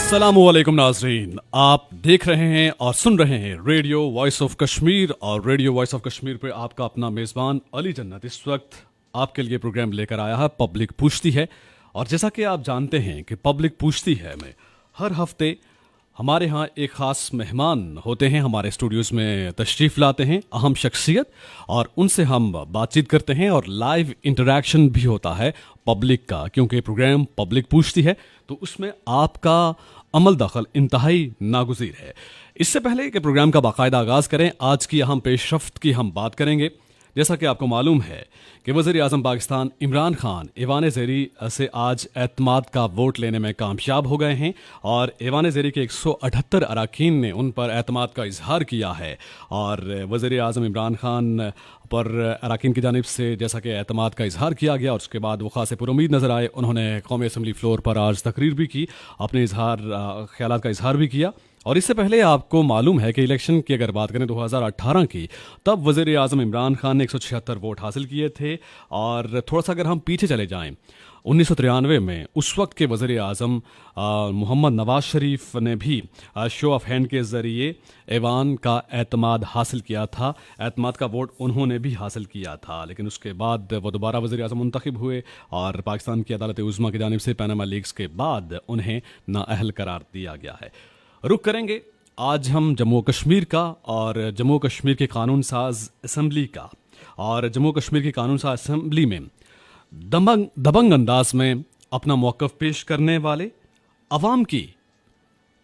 अस्सलामुअलैकुम नाज़रीन, आप देख रहे हैं और सुन रहे हैं रेडियो वॉइस ऑफ कश्मीर। और रेडियो वॉइस ऑफ कश्मीर पे आपका अपना मेज़बान अली जन्नत इस वक्त आपके लिए प्रोग्राम लेकर आया है पब्लिक पूछती है। और जैसा कि आप जानते हैं कि पब्लिक पूछती है में हर हफ्ते हमारे यहाँ एक ख़ास मेहमान होते हैं, हमारे स्टूडियोज़ में तशरीफ़ लाते हैं अहम शख्सियत, और उनसे हम बातचीत करते हैं और लाइव इंटरेक्शन भी होता है पब्लिक का, क्योंकि प्रोग्राम पब्लिक पूछती है तो उसमें आपका अमल दखल इंतहाई नागुज़ीर है। इससे पहले कि प्रोग्राम का बाकायदा आगाज़ करें, आज की अहम पेशरफ्त की हम बात करेंगे। जैसा कि आपको मालूम है कि वज़ीर आज़म पाकिस्तान इमरान खान ऐवान ज़ेरी से आज एतमाद का वोट लेने में कामयाब हो गए हैं और ऐवान ज़ेरी के 178 अरकान ने उन पर एतमाद का इजहार किया है। और वज़ीर आज़म इमरान खान पर अरकान की जानिब से जैसा कि एतमाद का इजहार किया गया और उसके बाद वो ख़ास पुरुमीद नज़र आए। उन्होंने कौमी असम्बली फ्लोर पर आज तकरीर भी की, अपने ख्यालात का इजहार भी किया। और इससे पहले आपको मालूम है कि इलेक्शन की अगर बात करें 2018 की, तब वज़ीर आज़म इमरान खान ने 176 वोट हासिल किए थे। और थोड़ा सा अगर हम पीछे चले जाएं 1993 में, उस वक्त के वज़ीर आज़म मोहम्मद नवाज शरीफ ने भी शो ऑफ हैंड के ज़रिए ऐवान का एतमाद हासिल किया था, एतमाद का वोट उन्होंने भी हासिल किया था। लेकिन उसके बाद वो दोबारा वज़ीर आज़म मुंतखब हुए और पाकिस्तान की अदालत उज़्मा की जानिब से पैनामा लीक्स के बाद उन्हें नाअहल करार दिया गया है। रुख करेंगे आज हम जम्मू कश्मीर का और जम्मू कश्मीर के कानून साज असम्बली का। और जम्मू कश्मीर की कानून साज असम्बली में दबंग अंदाज में अपना मौक़िफ़ पेश करने वाले, अवाम की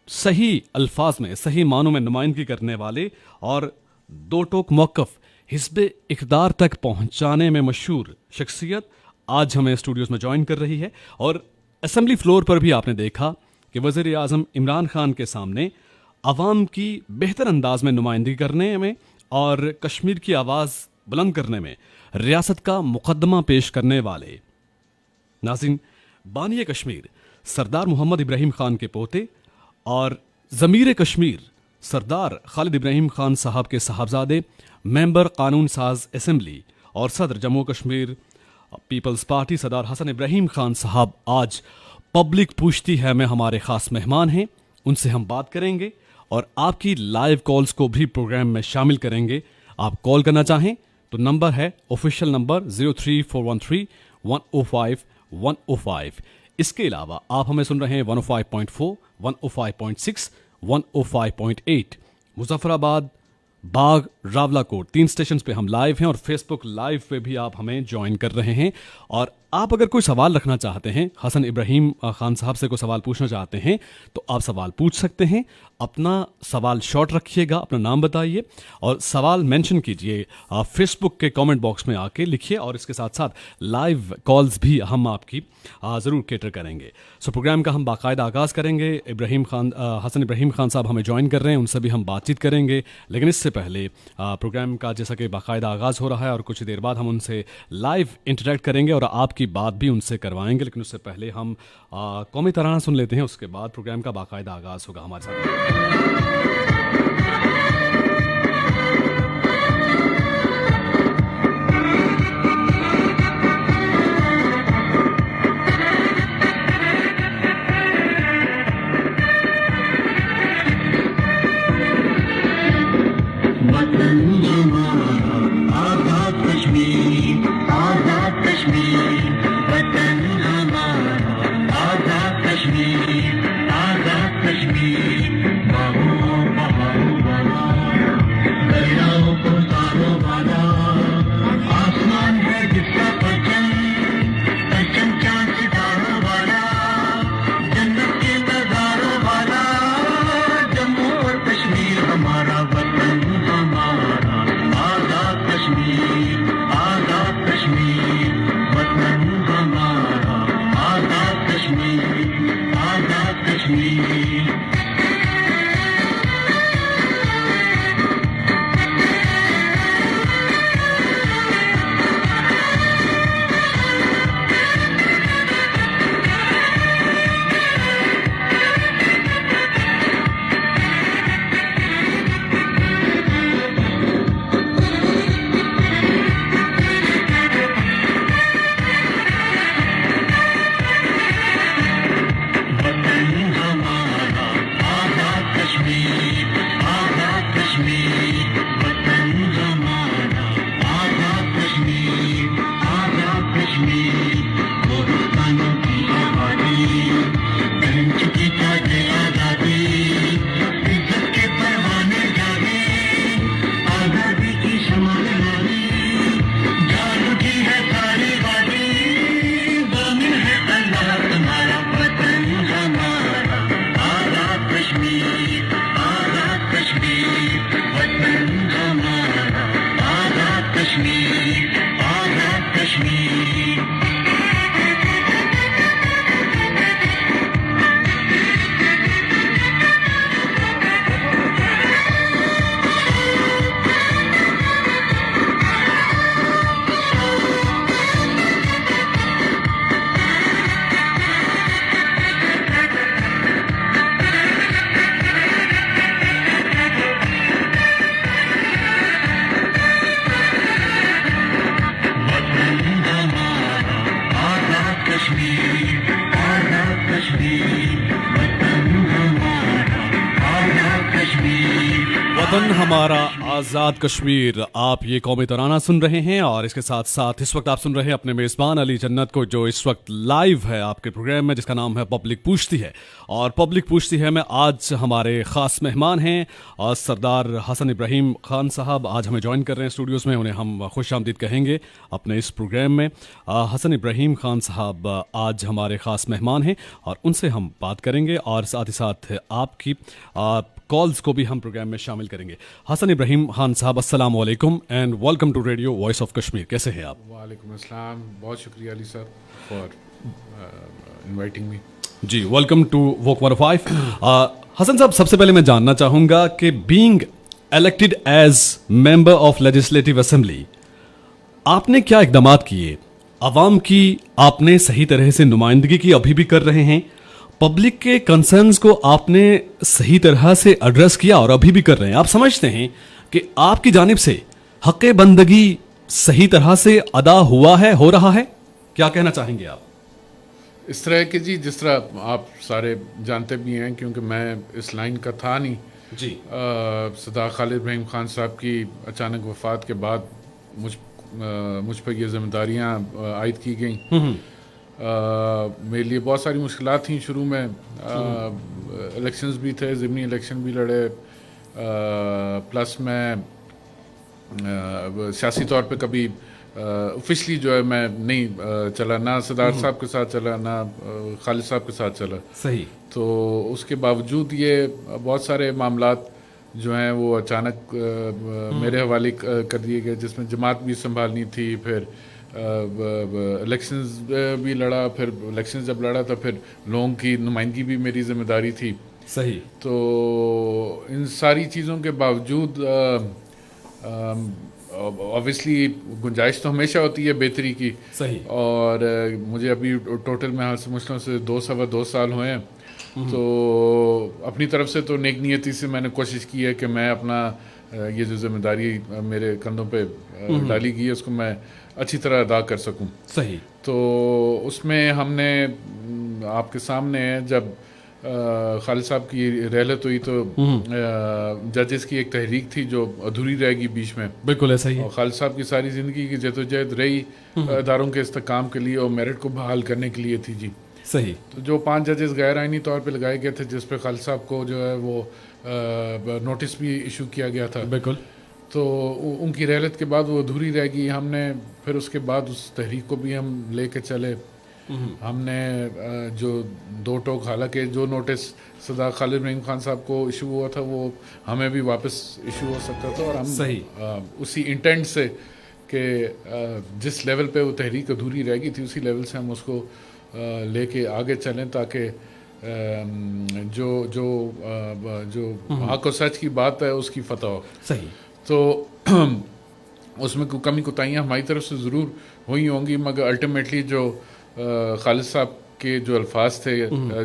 सही अल्फाज में सही मानों में नुमाइंदगी करने वाले और दो टोक मौक़िफ़ हिज़्ब इक़्तिदार तक पहुँचाने में मशहूर शख्सियत आज हमें स्टूडियोज़ में ज्वाइन कर रही है। और असम्बली फ्लोर पर भी आपने देखा कि वज़ीर आज़म इमरान खान के सामने अवाम की बेहतर अंदाज में नुमाइंदगी करने में और कश्मीर की आवाज़ बुलंद करने में रियासत का मुकदमा पेश करने वाले नाज़रीन बानी कश्मीर सरदार मोहम्मद इब्राहिम खान के पोते और ज़मीर कश्मीर सरदार खालिद इब्राहिम खान साहब के साहबजादे, मेंबर कानून साज असम्बली और सदर जम्मू कश्मीर पीपल्स पार्टी सरदार हसन इब्राहिम खान साहब आज पब्लिक पूछती है में हमारे ख़ास मेहमान हैं। उनसे हम बात करेंगे और आपकी लाइव कॉल्स को भी प्रोग्राम में शामिल करेंगे। आप कॉल करना चाहें तो नंबर है ऑफिशियल नंबर 03413 105 105। इसके अलावा आप हमें सुन रहे हैं 105.4, 105.6, 105.8 मुजफ्फराबाद, बाग, रावलाकोट 3 स्टेशन पे हम लाइव हैं और फेसबुक लाइव पे भी आप हमें ज्वाइन कर रहे हैं। और आप अगर कोई सवाल रखना चाहते हैं, हसन इब्राहिम खान साहब से कोई सवाल पूछना चाहते हैं तो आप सवाल पूछ सकते हैं। अपना सवाल शॉर्ट रखिएगा, अपना नाम बताइए और सवाल मेंशन कीजिए, फेसबुक के कमेंट बॉक्स में आके लिखिए। और इसके साथ साथ लाइव कॉल्स भी हम आपकी ज़रूर कैटर करेंगे। सो प्रोग्राम का हम बाकायदा आगाज़ करेंगे। हसन इब्राहिम खान साहब हमें ज्वाइन कर रहे हैं, उनसे भी हम बातचीत करेंगे। लेकिन इससे पहले प्रोग्राम का जैसा कि बाकायदा आगाज़ हो रहा है और कुछ देर बाद हम उनसे लाइव इंटरेक्ट करेंगे और आपकी बात भी उनसे करवाएंगे। लेकिन उससे पहले हम कौमी तराना सुन लेते हैं, उसके बाद प्रोग्राम का बाकायदा आगाज़ होगा हमारे साथ। वतन हमारा आज़ाद कश्मीर, आप ये कौमी तराना सुन रहे हैं और इसके साथ साथ इस वक्त आप सुन रहे हैं अपने मेज़बान अली जन्नत को, जो इस वक्त लाइव है आपके प्रोग्राम में जिसका नाम है पब्लिक पूछती है। और पब्लिक पूछती है में आज हमारे ख़ास मेहमान हैं और सरदार हसन इब्राहिम खान साहब आज हमें ज्वाइन कर रहे हैं स्टूडियोज़ में। उन्हें हम खुश आमदीद कहेंगे अपने इस प्रोग्राम में। हसन इब्राहिम खान साहब आज हमारे ख़ास मेहमान हैं और उनसे हम बात करेंगे और साथ ही साथ आपकी कॉल्स को भी हम प्रोग्राम में शामिल करेंगे। हसन इब्राहिम खान साहब, अस्सलाम वालेकुम and welcome to radio voice of Kashmir. कैसे हैं आप? वालेकुम अस्सलाम, बहुत शुक्रिया Ali sir for inviting me. जी, वेलकम टू वोक 105। हसन साहब, सबसे पहले मैं जानना चाहूँगा कि being elected as member of legislative assembly, आपने क्या इकदामात किए? आवाम की आपने सही तरह से नुमाइंदगी की, अभी भी कर रहे हैं? पब्लिक के कंसर्न्स को आपने सही तरह से एड्रेस किया और अभी भी कर रहे हैं? आप समझते हैं कि आपकी जानिब से हक़ बंदगी सही तरह से अदा हुआ है, हो रहा है? क्या कहना चाहेंगे आप? इस तरह के जी, जिस तरह आप सारे जानते भी हैं क्योंकि मैं इस लाइन का था नहीं जी। सरदार खालिद इब्राहिम खान साहब की अचानक वफ़ात के बाद मुझ पर ये जिम्मेदारियाँ आयद की गई। मेरे लिए बहुत सारी मुश्किलात थी शुरू में। इलेक्शंस भी थे, ज़िमनी इलेक्शन भी लड़े, प्लस मैं सियासी तौर पे कभी ऑफिशियली जो है मैं नहीं चला, ना सरदार साहब के साथ चला, ना खालिद साहब के साथ चला। सही। तो उसके बावजूद ये बहुत सारे मामलात जो हैं वो अचानक मेरे हवाले कर दिए गए, जिसमें जमात भी संभालनी थी, फिर इलेक्शंस भी लड़ा, फिर इलेक्शंस जब लड़ा तो फिर लोगों की नुमाइंदगी भी मेरी जिम्मेदारी थी। सही। तो इन सारी चीज़ों के बावजूद ऑब्वियसली गुंजाइश तो हमेशा होती है बेहतरी की। सही। और मुझे अभी टोटल मैं समझता हूँ से 2 साल हुए हैं। तो अपनी तरफ से तो नेक नियति से मैंने कोशिश की है कि मैं अपना ये जो जिम्मेदारी मेरे कंधों पे डाली गई है उसको मैं अच्छी तरह अदा कर सकूं। सही। तो उसमें हमने आपके सामने जब खालिद साहब की रहलत हुई तो जजेस की एक तहरीक थी जो अधूरी रहेगी बीच में। बिल्कुल ऐसा ही है। और खालिद साहब की सारी ज़िंदगी की जदोजहद रही इदारों के इस्तेकाम के लिए और मेरिट को बहाल करने के लिए थी जी। सही। तो जो 5 जजेस गैर आइनी तौर पे लगाए गए थे, जिस पे खालिद साहब को जो है वो नोटिस भी इशू किया गया था। बिल्कुल। तो उनकी रहलत के बाद वो अधूरी रह गई। हमने फिर उसके बाद उस तहरीक को भी हम लेके चले। हमने जो 2 टोक, हालांकि जो नोटिस सरदार खालिद इब्राहिम खान साहब को इशू हुआ था वो हमें भी वापस इशू हो सकता था, और हम सही। उसी इंटेंट से कि जिस लेवल पे वो तहरीक अधूरी रह गई थी उसी लेवल से हम उसको लेके आगे चलें, ताकि जो जो जो हक और सच की बात है उसकी फतह हो। सही। तो उसमें कमी कोताहियाँ हमारी तरफ से ज़रूर हुई होंगी, मगर अल्टीमेटली जो खालिद साहब के जो अल्फाज थे,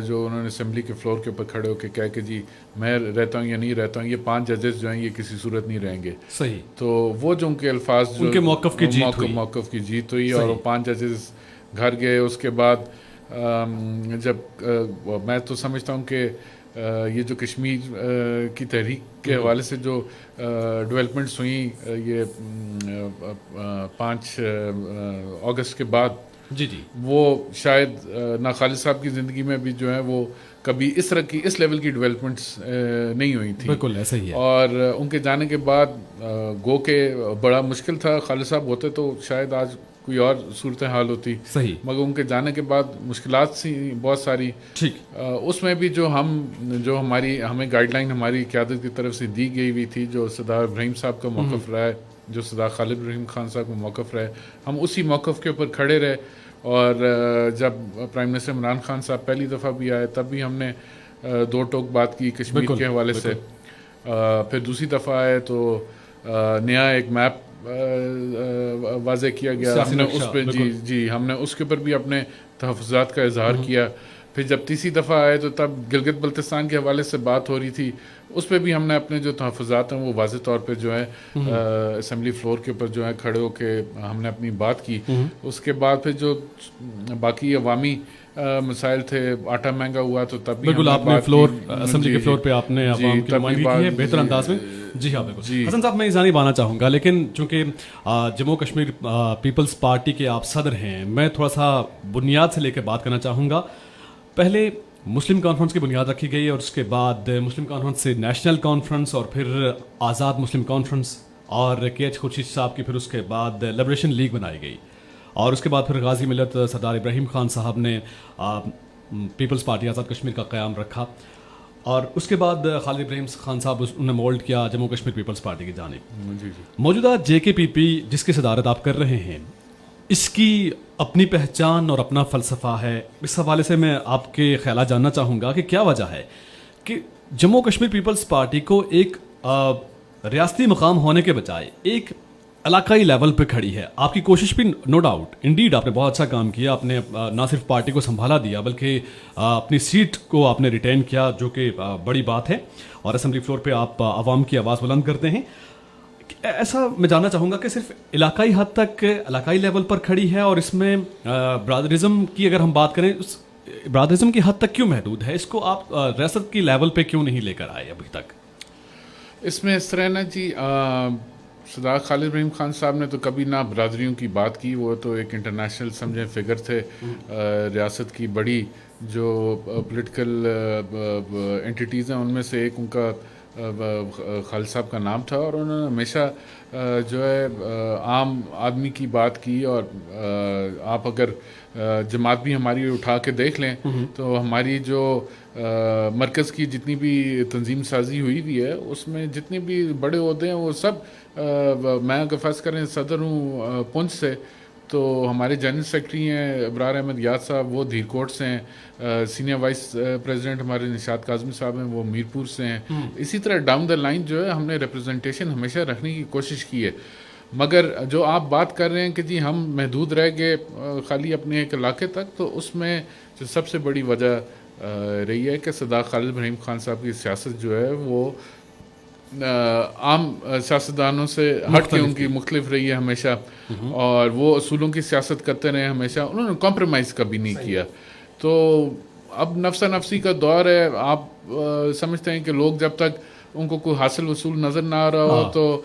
जो उन्होंने असेंबली के फ्लोर के ऊपर खड़े होकर कह के जी मैं रहता हूँ या नहीं रहता हूँ, ये 5 जजेस जो हैं ये किसी सूरत नहीं रहेंगे। सही। तो वो जो उनके अल्फाज, जो उनके मौक़िफ़ की जीत हुई और वो 5 जजेस घर गए। उसके बाद जब मैं तो समझता हूँ कि ये जो कश्मीर की तहरीक के हवाले से जो डेवलपमेंट्स हुई ये 5 अगस्त के बाद, जी जी, वो शायद ना खालिद साहब की ज़िंदगी में भी जो है वो कभी इस तरह की इस लेवल की डेवलपमेंट्स नहीं हुई थी। बिल्कुल ऐसा ही है। और उनके जाने के बाद गो के बड़ा मुश्किल था, खालिद साहब होते तो शायद आज कोई और सूरत हाल होती। सही। मगर उनके जाने के बाद मुश्किलात सी बहुत सारी। ठीक। उसमें भी जो हमें गाइडलाइन हमारी क़यादत की तरफ से दी गई हुई थी, जो सरदार इब्राहिम साहब का मौक़िफ़ रहा है, जो सरदार खालिद इब्राहिम खान साहब का मौक़िफ़ रहा है, हम उसी मौक़िफ़ के ऊपर खड़े रहे। और जब प्राइम मिनिस्टर इमरान खान साहब पहली दफ़ा भी आए तब भी हमने 2 टोक बात की कश्मीर के हवाले से। फिर दूसरी दफ़ा आए तो नया एक मैप वाज़े किया गया, हमने उस पर हमने उसके ऊपर भी अपने तहफ़्फ़ुज़ात का इजहार किया। پھر جب تیسری دفعہ آئے تو تب گلگت بلتستان کے حوالے سے بات ہو رہی تھی، اس پہ بھی ہم نے اپنے جو تحفظات ہیں وہ واضح طور پہ جو ہے اسمبلی فلور کے اوپر جو ہے کھڑے ہو کے ہم نے اپنی بات کی. اس کے بعد پھر جو باقی عوامی مسائل تھے، آٹا مہنگا ہوا تو تب بھی بالکل آپ نے فلور اسمبلی کے فلور پہ آپ نے عوام کی نمائندگی کی ہے بہتر انداز میں. جی ہاں بالکل. حسن صاحب میں یہ جانب آنا چاہوں گا، لیکن چونکہ جموں کشمیر پیپلز پارٹی کے آپ صدر ہیں، میں تھوڑا سا بنیاد سے لے کے بات کرنا چاہوں گا. پہلے مسلم کانفرنس کی بنیاد رکھی گئی اور اس کے بعد مسلم کانفرنس سے نیشنل کانفرنس اور پھر آزاد مسلم کانفرنس اور کے ایچ خورشید صاحب کی پھر اس کے بعد لبریشن لیگ بنائی گئی اور اس کے بعد پھر غازی ملت سردار ابراہیم خان صاحب نے پیپلز پارٹی آزاد کشمیر کا قیام رکھا اور اس کے بعد خالد ابراہیم خان صاحب انہوں نے مولڈ کیا جموں کشمیر پیپلز پارٹی کی جانب. موجودہ جے کے پی پی جس کی صدارت آپ کر رہے ہیں، اس کی اپنی پہچان اور اپنا فلسفہ ہے. اس حوالے سے میں آپ کے خیالات جاننا چاہوں گا کہ کیا وجہ ہے کہ جموں کشمیر پیپلز پارٹی کو ایک ریاستی مقام ہونے کے بجائے ایک علاقائی لیول پہ کھڑی ہے. آپ کی کوشش بھی نو ڈاؤٹ انڈیڈ آپ نے بہت اچھا کام کیا، آپ نے نہ صرف پارٹی کو سنبھالا دیا بلکہ اپنی سیٹ کو آپ نے ریٹین کیا، جو کہ بڑی بات ہے، اور اسمبلی فلور پہ آپ عوام کی آواز بلند کرتے ہیں. ایسا میں جاننا چاہوں گا کہ صرف علاقائی حد تک علاقائی لیول پر کھڑی ہے اور اس میں برادرزم کی اگر ہم بات کریں اس برادرزم کی حد تک کیوں محدود ہے؟ اس کو آپ ریاست کی لیول پہ کیوں نہیں لے کر آئے ابھی تک؟ اس میں اس طرح نا جی، سردار خالد ابراہیم خان صاحب نے تو کبھی نہ برادریوں کی بات کی، وہ تو ایک انٹرنیشنل سمجھیں فگر تھے، ریاست کی بڑی جو پولیٹیکل انٹیٹیز ہیں ان میں سے ایک ان کا خالد صاحب کا نام تھا، اور انہوں نے ہمیشہ جو ہے عام آدمی کی بات کی. اور آپ اگر جماعت بھی ہماری اٹھا کے دیکھ لیں تو ہماری جو مرکز کی جتنی بھی تنظیم سازی ہوئی بھی ہے اس میں جتنے بھی بڑے عہدے ہیں وہ سب، میں اگر فرض کریں صدر ہوں پنچ سے، تو ہمارے جنرل سیکرٹری ہیں ابرار احمد یاد صاحب، وہ دھیر کوٹ سے ہیں. سینئر وائس پریزیڈنٹ ہمارے نشاط کاظمی صاحب ہیں، وہ میرپور سے ہیں. اسی طرح ڈاؤن دا لائن جو ہے ہم نے ریپرزنٹیشن ہمیشہ رکھنے کی کوشش کی ہے. مگر جو آپ بات کر رہے ہیں کہ جی ہم محدود رہ گئے خالی اپنے ایک علاقے تک، تو اس میں جو سب سے بڑی وجہ رہی ہے کہ سردار خالد ابراہیم خان صاحب کی سیاست جو ہے وہ عام سیاستدانوں سے ہٹ کے ان کی مختلف رہی ہے ہمیشہ، اور وہ اصولوں کی سیاست کرتے رہے ہمیشہ، انہوں نے کمپرومائز کبھی نہیں کیا. تو اب نفسا نفسی کا دور ہے. آپ سمجھتے ہیں کہ لوگ جب تک ان کو کوئی حاصل وصول نظر نہ آ رہا ہو تو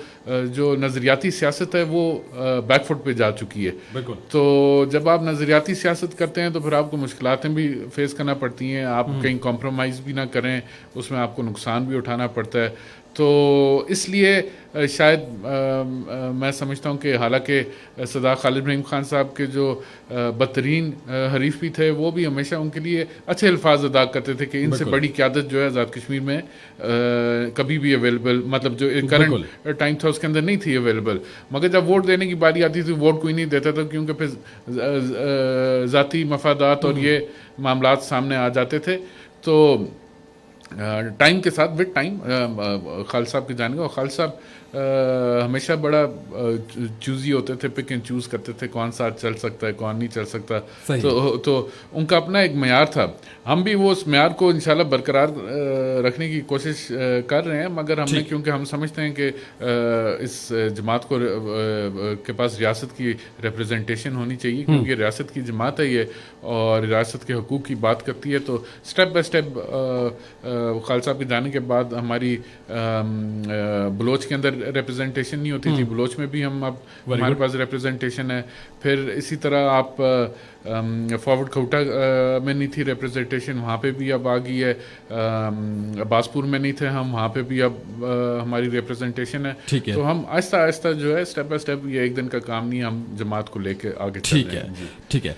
جو نظریاتی سیاست ہے وہ بیک فٹ پہ جا چکی ہے. تو جب آپ نظریاتی سیاست کرتے ہیں تو پھر آپ کو مشکلاتیں بھی فیس کرنا پڑتی ہیں، آپ کہیں کمپرومائز بھی نہ کریں، اس میں آپ کو نقصان بھی اٹھانا پڑتا ہے. تو اس لیے شاید میں سمجھتا ہوں کہ حالانکہ سردار خالد ابراہیم خان صاحب کے جو بدترین حریف بھی تھے، وہ بھی ہمیشہ ان کے لیے اچھے الفاظ ادا کرتے تھے کہ ان سے بڑی قیادت جو ہے آزاد کشمیر میں کبھی بھی اویلیبل، مطلب جو کرنٹ ٹائم تھا اس کے اندر نہیں تھی اویلیبل. مگر جب ووٹ دینے کی باری آتی تھی ووٹ کوئی نہیں دیتا تھا، کیونکہ پھر ذاتی مفادات اور یہ معاملات سامنے آ جاتے تھے. تو ٹائم کے ساتھ وتھ ٹائم خالد صاحب کی جانب، اور خالد صاحب ہمیشہ بڑا چوزی ہوتے تھے، پک اینڈ چوز کرتے تھے کون سا چل سکتا ہے کون نہیں چل سکتا. تو ان کا اپنا ایک معیار تھا. ہم بھی وہ اس معیار کو انشاءاللہ برقرار رکھنے کی کوشش کر رہے ہیں، مگر ہم نے کیونکہ ہم سمجھتے ہیں کہ اس جماعت کو کے پاس ریاست کی ریپرزنٹیشن ہونی چاہیے، کیونکہ ریاست کی جماعت ہے یہ اور ریاست کے حقوق کی بات کرتی ہے. تو اسٹیپ بائی اسٹیپ خالد صاحب کے جانے کے بعد ہماری بلوچ کے اندر ریپرزنٹیشن نہیں ہوتی تھی، بلوچ میں بھی ہم اب ہمارے پاس ریپرزنٹیشن ہے. پھر اسی طرح آپ فارورڈ کھوٹا میں نہیں تھی ریپرزنٹیشن، وہاں پہ بھی اب آ گئی ہے. عباسپور میں نہیں تھے ہم، وہاں پہ بھی اب ہماری ریپرزنٹیشن ہے. تو ہم آہستہ آہستہ جو ہے اسٹیپ بائی اسٹیپ، یہ ایک دن کا کام نہیں، ہم جماعت کو لے کے آگے چل رہے ہیں. ٹھیک ہے.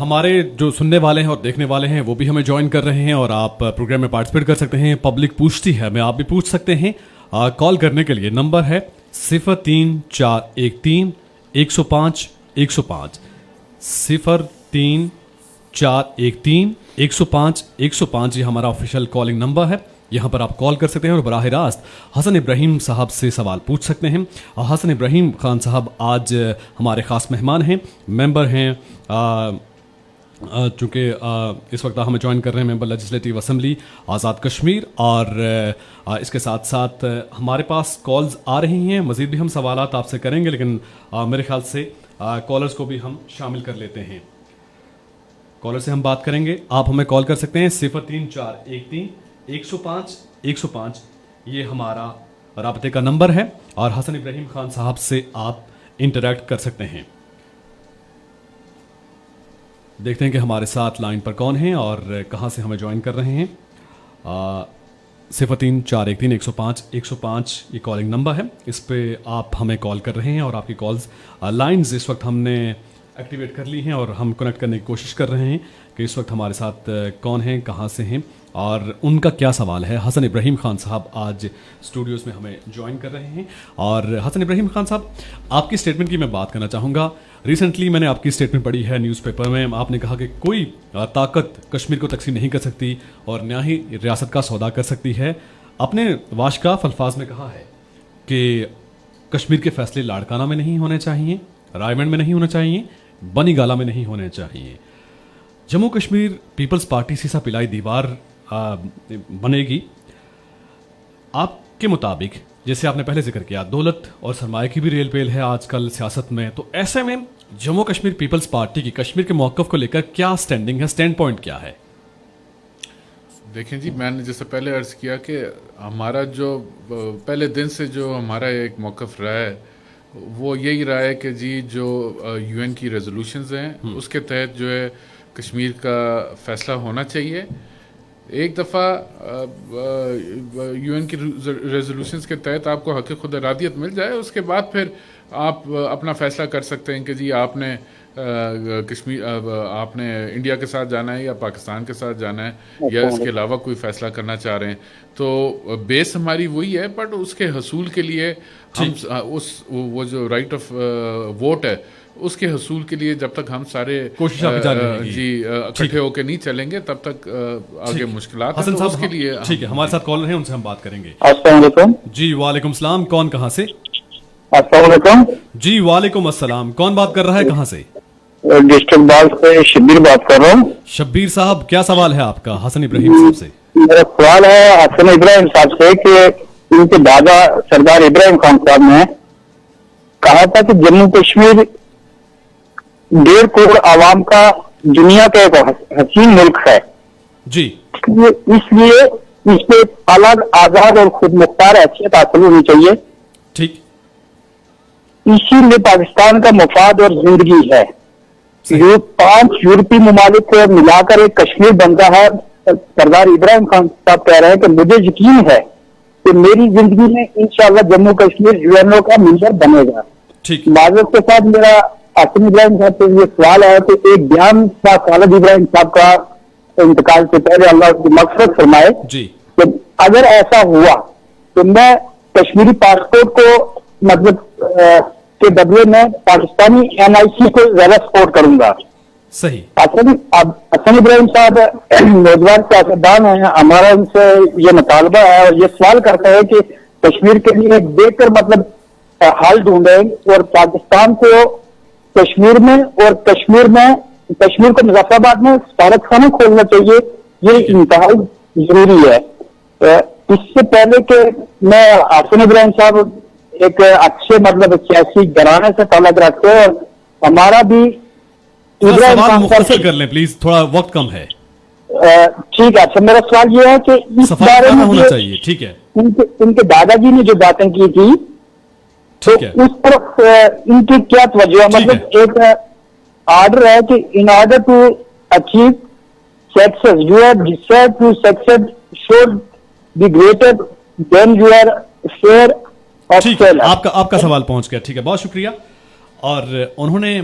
ہمارے جو سننے والے ہیں اور دیکھنے والے ہیں وہ بھی ہمیں جوائن کر رہے ہیں اور آپ پروگرام میں پارٹیسپیٹ کر سکتے ہیں. پبلک پوچھتی ہے، میں آپ بھی پوچھ سکتے ہیں. کال کرنے کے لیے نمبر ہے 03413105 105 03413105 یہ ہمارا آفیشیل کالنگ نمبر ہے. یہاں پر آپ کال کر سکتے ہیں اور براہ راست حسن ابراہیم صاحب سے سوال پوچھ سکتے ہیں. حسن ابراہیم خان صاحب آج ہمارے خاص مہمان ہیں، ممبر ہیں चूँकि इस वक्त हमें ज्वाइन कर रहे हैं member legislative assembly Azad Kashmir, और इसके साथ साथ हमारे पास कॉल्स आ रही हैं, मज़ीद भी हम सवालात आपसे करेंगे, लेकिन मेरे ख्याल से कॉलर्स को भी हम शामिल कर लेते हैं। कॉलर से हम बात करेंगे। आप हमें कॉल कर सकते हैं 03413105 ये हमारा राब्ते का नंबर है, और हसन इब्राहिम खान साहब से आप इंटरेक्ट कर सकते हैं। देखते हैं कि हमारे साथ लाइन पर कौन है और कहाँ से हमें ज्वाइन कर रहे हैं। 03413105 ये कॉलिंग नंबर है, इस पे आप हमें कॉल कर रहे हैं और आपकी कॉल्स लाइंस इस वक्त हमने एक्टिवेट कर ली हैं और हम कनेक्ट करने की कोशिश कर रहे हैं कि इस वक्त हमारे साथ कौन हैं, कहाँ से हैं और उनका क्या सवाल है। हसन इब्राहिम खान साहब आज स्टूडियोज़ में हमें ज्वाइन कर रहे हैं। और हसन इब्राहिम खान साहब, आपकी स्टेटमेंट की मैं बात करना चाहूँगा। रिसेंटली मैंने आपकी स्टेटमेंट पढ़ी है न्यूज़पेपर में, आपने कहा कि कोई ताकत कश्मीर को तकसीम नहीं कर सकती और न ही रियासत का सौदा कर सकती है। अपने वाशकाफ अल्फाज में कहा है कि कश्मीर के फैसले लाड़काना में नहीं होने चाहिए, रायगढ़ में नहीं होने चाहिए, बनीगाला में नहीं होने चाहिए। जम्मू कश्मीर पीपल्स पार्टी सीसा पिलाई दीवार बनेगी आपके मुताबिक, जैसे आपने पहले जिक्र किया, दौलत और सरमाए की भी रेल पेल है आजकल सियासत में, तो ऐसे में जम्मू कश्मीर पीपल्स पार्टी की कश्मीर के मौक़िफ़ को लेकर क्या स्टैंडिंग है, स्टैंड पॉइंट क्या है? देखें जी, मैंने जैसे पहले अर्ज़ किया कि हमारा जो पहले दिन से जो हमारा एक मौक़िफ़ रहा है वो यही रहा है कि जी जो यूएन की रेजोल्यूशंस हैं उसके तहत जो है कश्मीर का फ़ैसला होना चाहिए। एक दफ़ा यूएन की रेजोल्यूशंस के तहत आपको हक़ खुद इरादियत मिल जाए, उसके बाद फिर आप अपना फ़ैसला कर सकते हैं कि जी आपने कश्मीर आपने इंडिया के साथ जाना है या पाकिस्तान के साथ जाना है या इसके अलावा कोई फ़ैसला करना चाह रहे हैं। तो बेस हमारी वही है, बट उसके हसूल के लिए हम वो जो राइट ऑफ वोट है उसके हसूल के लिए जब तक हम सारे कोशिश जी इकट्ठे होकर नहीं चलेंगे तब तक आगे मुश्किलात हैं। तो उसके लिए ठीक है, हमारे साथ कॉलर हैं, उनसे हम बात करेंगे। अस्सलाम वालेकुम। जी वालेकुम सलाम, कौन कहाँ से? अस्सलाम वालेकुम। जी वालेकुम अस्सलाम, कौन बात कर रहा है, कहाँ से? डिस्ट्रिक्ट बाल से शब्बीर बात कर रहा हूँ। शब्बीर साहब, क्या सवाल है आपका हसन इब्राहिम साहब से? मेरा सवाल है हसन इब्राहिम साहब से कि उनके दादा सरदार इब्राहिम खान साहब ने कहा था कि जम्मू कश्मीर 1.5 करोड़ आवाम का दुनिया का एक हसीन मुल्क है जी, इसलिए इस पे अलग आजाद और खुद मुख्तार हैसियत हासिल होनी चाहिए। ठीक, इसीलिए पाकिस्तान का मफाद और जिंदगी है। जो 5 यूरोपीय ममालिक मिलाकर एक कश्मीर बनता है। सरदार इब्राहिम खान साहब कह रहे हैं कि मुझे यकीन है कि मेरी जिंदगी में इंशाल्लाह जम्मू कश्मीर यूएनओ का मेंबर बनेगा। ठीक, माजरत के साथ मेरा हसन इब्राहिम साहब से ये सवाल है कि एक बयान था खालिद इब्राहिम साहब का इंतकाल से पहले, अल्लाह की मग़फ़िरत फरमाए, जी, कि अगर ऐसा हुआ तो मैं कश्मीरी पासपोर्ट को मतलब के बदले में पाकिस्तानी NIC को ज्यादा सपोर्ट करूंगा। सही। हसन इब्राहिम साहब नौजवान सियासतदान हैं, हमारा उनसे ये मुतालबा है और ये सवाल करता है कि कश्मीर के लिए एक बेहतर मतलब हाल ढूंढे और पाकिस्तान को कश्मीर में और कश्मीर को मुजफ्फराबाद में सफारतखाना खोलना चाहिए, ये इंतहाई जरूरी है। इससे पहले कि मैं हसन इब्राहिम साहब एक अच्छे मतलब सियासी घराने से ताल्लुक रखते हैं और हमारा भी इब्राहिम खान साहब कर लें प्लीज, थोड़ा वक्त कम है। ठीक है, अच्छा मेरा सवाल ये है कि इस बारे में होना चाहिए। ठीक है, उनके दादाजी ने जो बातें की थी तो उस तरफ इनकी क्या तवज्जो है? मतलब एक ऑर्डर है कि in order to achieve success you are decide to success should be greater than you are fear of sell. आपका सवाल पहुंच गया, ठीक है, बहुत शुक्रिया। और उन्होंने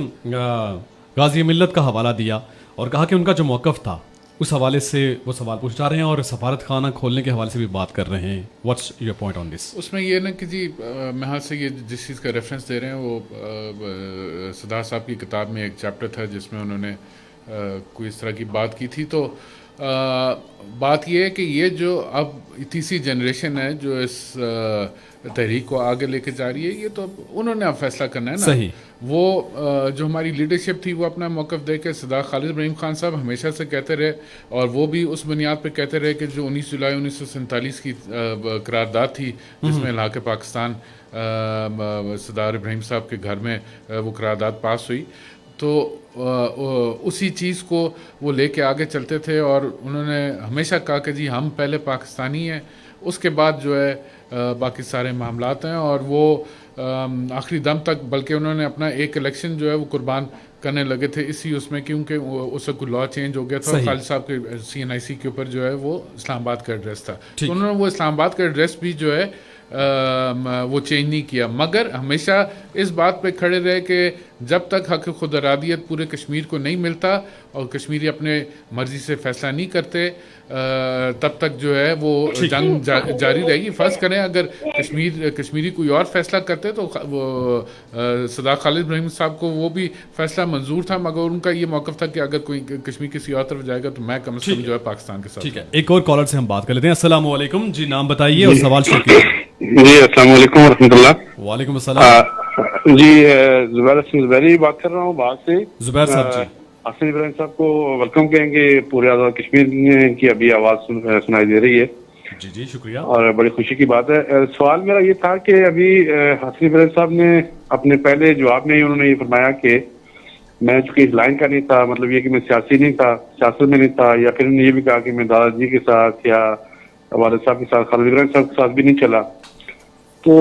गाजी मिल्लत का हवाला दिया और कहा कि उनका जो मौक़िफ़ था उस हवाले से वो सवाल पूछ जा रहे हैं और सफारत खाना खोलने के हवाले से भी बात कर रहे हैं। What's your point on this? उसमें ये ना कि जी मैं हाथ से ये जिस चीज़ का रेफरेंस दे रहे हैं वो सदार साहब की किताब में एक चैप्टर था जिसमें उन्होंने कोई इस तरह की बात की थी। तो بات یہ ہے کہ یہ جو اب تیسری جنریشن ہے جو اس تحریک کو آگے لے کے جا رہی ہے، یہ تو انہوں نے اب فیصلہ کرنا ہے نا. صحیح. وہ جو ہماری لیڈرشپ تھی وہ اپنا موقف دے کے صدر خالد ابراہیم خان صاحب ہمیشہ سے کہتے رہے، اور وہ بھی اس بنیاد پہ کہتے رہے کہ جو 19 جولائی 1947 کی قرارداد تھی جس میں الحاق پاکستان صدر ابراہیم صاحب کے گھر میں وہ قرارداد پاس ہوئی، تو اسی چیز کو وہ لے کے آگے چلتے تھے، اور انہوں نے ہمیشہ کہا کہ جی ہم پہلے پاکستانی ہیں، اس کے بعد جو ہے باقی سارے معاملات ہیں. اور وہ آخری دم تک، بلکہ انہوں نے اپنا ایک الیکشن جو ہے وہ قربان کرنے لگے تھے اسی اس میں، کیونکہ اس وقت لا چینج ہو گیا تھا. خالد صاحب کے CNIC کے اوپر جو ہے وہ اسلام آباد کا ایڈریس تھا، تو انہوں نے وہ اسلام آباد کا ایڈریس بھی جو ہے وہ چینج نہیں کیا، مگر ہمیشہ اس بات پہ کھڑے رہے کہ جب تک حق خود ارادیت پورے کشمیر کو نہیں ملتا اور کشمیری اپنے مرضی سے فیصلہ نہیں کرتے تب تک جو ہے وہ جنگ جاری رہے گی. فرض کریں اگر کشمیری کوئی اور فیصلہ کرتے تو وہ صدر خالد ابراہیم صاحب کو وہ بھی فیصلہ منظور تھا، مگر ان کا یہ موقف تھا کہ اگر کوئی کشمیر کسی اور طرف جائے گا تو میں کم از کم جو ہے پاکستان کے ساتھ. ٹھیک ہے، ایک اور کالر سے ہم بات کر لیتے ہیں. السلام علیکم جی، نام بتائیے اور سوال شیئر کیجیے. جی السلام علیکم ورحمۃ اللہ. وعلیکم السلام. جی زبیر حسن زبیری بات کر رہا ہوں باہر سے. زبیر صاحب جی، حسن ابراہیم صاحب کو ویلکم کہیں گے. پورے آزاد کشمیر کی ابھی آواز سنائی دے رہی ہے. جی جی شکریہ، اور بڑی خوشی کی بات ہے. سوال میرا یہ تھا کہ ابھی حسن ابراہیم صاحب نے اپنے پہلے جواب میں انہوں نے یہ فرمایا کہ میں چونکہ اس لائن کا نہیں تھا، مطلب یہ کہ میں سیاسی نہیں تھا، سیاست میں نہیں تھا، یا پھر انہوں نے یہ بھی کہا کہ میں دادا جی کے ساتھ یا والد صاحب کے ساتھ، خالد ابراہیم صاحب کے ساتھ بھی نہیں چلا. تو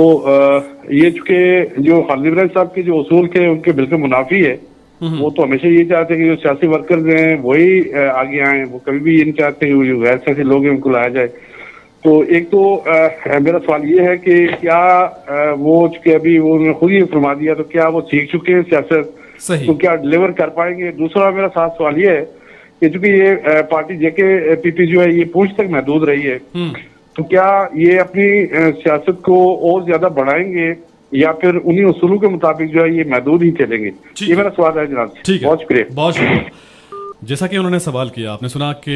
یہ چونکہ جو خالد ابراہیم صاحب کے جو اصول تھے ان کے بالکل منافی ہے. وہ تو ہمیشہ یہ چاہتے ہیں کہ جو سیاسی ورکرز ہیں وہی آگے آئیں، وہ کبھی بھی یہ نہیں چاہتے کہ جو غیر سیاسی لوگ ہیں ان کو لایا جائے. تو ایک تو میرا سوال یہ ہے کہ کیا وہ چونکہ ابھی وہ انہوں نے خود ہی فرما دیا، تو کیا وہ سیکھ چکے ہیں سیاست، تو کیا ڈلیور کر پائیں گے؟ دوسرا میرا خاص سوال یہ ہے کہ چونکہ یہ پارٹی JK-PP جو ہے یہ پوچھ تک محدود رہی ہے، تو کیا یہ اپنی سیاست کو اور زیادہ بڑھائیں گے یا پھر انہی اصولوں کے مطابق جو ہے یہ محدود ہی چلیں گے؟ یہ میرا سوال ہے جناب. بہت شکریہ. بہت شکریہ. جیسا کہ انہوں نے سوال کیا، آپ نے سنا کہ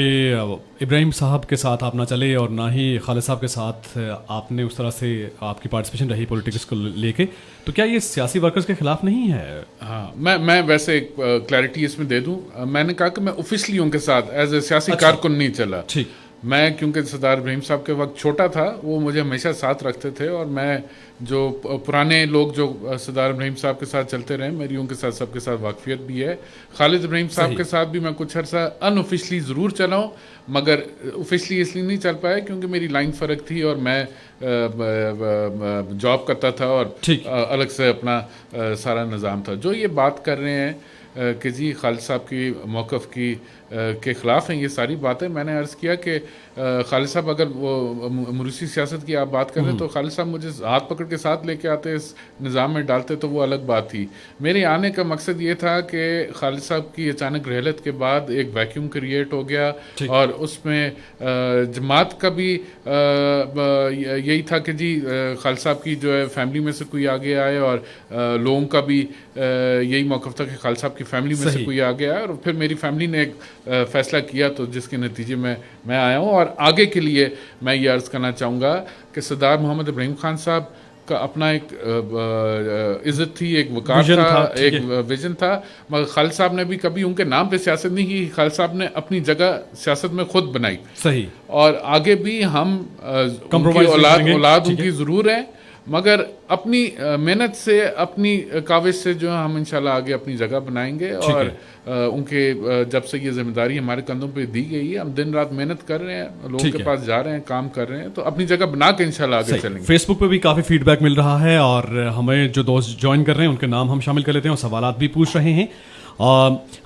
ابراہیم صاحب کے ساتھ آپ نہ چلے اور نہ ہی خالد صاحب کے ساتھ آپ نے اس طرح سے آپ کی پارٹیسپیشن رہی پولیٹکس کو لے کے، تو کیا یہ سیاسی ورکرز کے خلاف نہیں ہے؟ ہاں، میں ویسے ایک کلیئرٹی اس میں دے دوں. میں نے کہا کہ میں آفیشلی ان کے ساتھ ایز اے سیاسی کارکن نہیں چلا. ٹھیک. میں کیونکہ صدر ابراہیم صاحب کے وقت چھوٹا تھا، وہ مجھے ہمیشہ ساتھ رکھتے تھے، اور میں جو پرانے لوگ جو صدر ابراہیم صاحب کے ساتھ چلتے رہے میری ان کے ساتھ سب کے ساتھ واقفیت بھی ہے. خالد ابراہیم صاحب کے ساتھ بھی میں کچھ عرصہ ان آفیشلی ضرور چلا ہوں، مگر آفیشلی اس لیے نہیں چل پایا کیونکہ میری لائن فرق تھی اور میں جاب کرتا تھا اور الگ سے اپنا سارا نظام تھا. جو یہ بات کر رہے ہیں کہ جی خالد صاحب کی موقف کی کے خلاف ہیں، یہ ساری باتیں میں نے عرض کیا کہ خالد صاحب اگر وہ موروثی سیاست کی آپ بات کریں تو خالد صاحب مجھے ہاتھ پکڑ کے ساتھ لے کے آتے، اس نظام میں ڈالتے تو وہ الگ بات تھی. میرے آنے کا مقصد یہ تھا کہ خالد صاحب کی اچانک رحلت کے بعد ایک ویکیوم کریٹ ہو گیا، اور اس میں جماعت کا بھی یہی تھا کہ جی خالد صاحب کی جو ہے فیملی میں سے کوئی آگے آئے، اور لوگوں کا بھی یہی موقف تھا کہ خالد صاحب کی فیملی میں سے کوئی آگے آئے، اور پھر میری فیملی نے ایک فیصلہ کیا تو جس کے نتیجے میں آیا ہوں. اور آگے کے لیے میں یہ عرض کرنا چاہوں گا کہ سردار محمد ابراہیم خان صاحب کا اپنا ایک عزت تھی، ایک وقار تھا، ایک ویژن تھا، مگر خالد صاحب نے بھی کبھی ان کے نام پہ سیاست نہیں کی. خالد صاحب نے اپنی جگہ سیاست میں خود بنائی. صحیح. اور آگے بھی ہم اولاد ان کی ضرور ہیں، مگر اپنی محنت سے، اپنی کاوش سے جو ہے ہم انشاءاللہ آگے اپنی جگہ بنائیں گے. اور ان کے جب سے یہ ذمہ داری ہمارے کندھوں پہ دی گئی ہے، ہم دن رات محنت کر رہے ہیں، لوگوں کے پاس جا رہے ہیں، کام کر رہے ہیں، تو اپنی جگہ بنا کے انشاءاللہ آگے چلیں گے. فیس بک پہ بھی کافی فیڈ بیک مل رہا ہے، اور ہمیں جو دوست جوائن کر رہے ہیں ان کے نام ہم شامل کر لیتے ہیں اور سوالات بھی پوچھ رہے ہیں.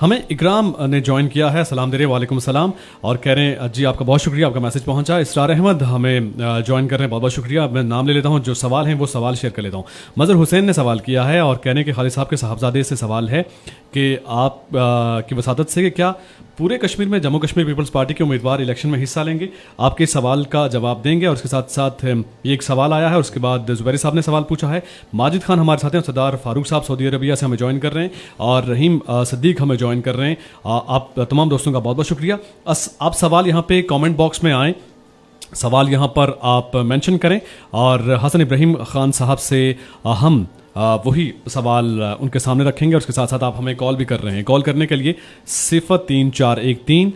ہمیں اکرام نے جوائن کیا ہے، سلام دے رہے، وعلیکم السلام، اور کہہ رہے ہیں جی آپ کا بہت شکریہ، آپ کا میسج پہنچا. اسرار احمد ہمیں جوائن کر رہے ہیں، بہت بہت شکریہ. میں نام لے لیتا ہوں، جو سوال ہیں وہ سوال شیئر کر لیتا ہوں. مظہر حسین نے سوال کیا ہے اور کہنے کہ خالد صاحب کے صاحبزادے سے سوال ہے کہ آپ کی وساطت سے کہ کیا پورے کشمیر میں جموں کشمیر پیپلز پارٹی کے امیدوار الیکشن میں حصہ لیں گے؟ آپ کے سوال کا جواب دیں گے. اور اس کے ساتھ ساتھ یہ ایک سوال آیا ہے، اور اس کے بعد زبیری صاحب نے سوال پوچھا ہے. ماجد خان ہمارے ساتھ ہیں، سردار فاروق صاحب سعودی عربیہ سے ہمیں جوائن کر رہے ہیں، اور رحیم सिद्दीक हमें ज्वाइन कर रहे हैं। आप तमाम दोस्तों का बहुत बहुत शुक्रिया। आप सवाल यहाँ पे कमेंट बॉक्स में आएँ, सवाल यहाँ पर आप मेंशन करें और हसन इब्राहिम खान साहब से हम वही सवाल उनके सामने रखेंगे। और उसके साथ साथ आप हमें कॉल भी कर रहे हैं। कॉल करने के लिए 03413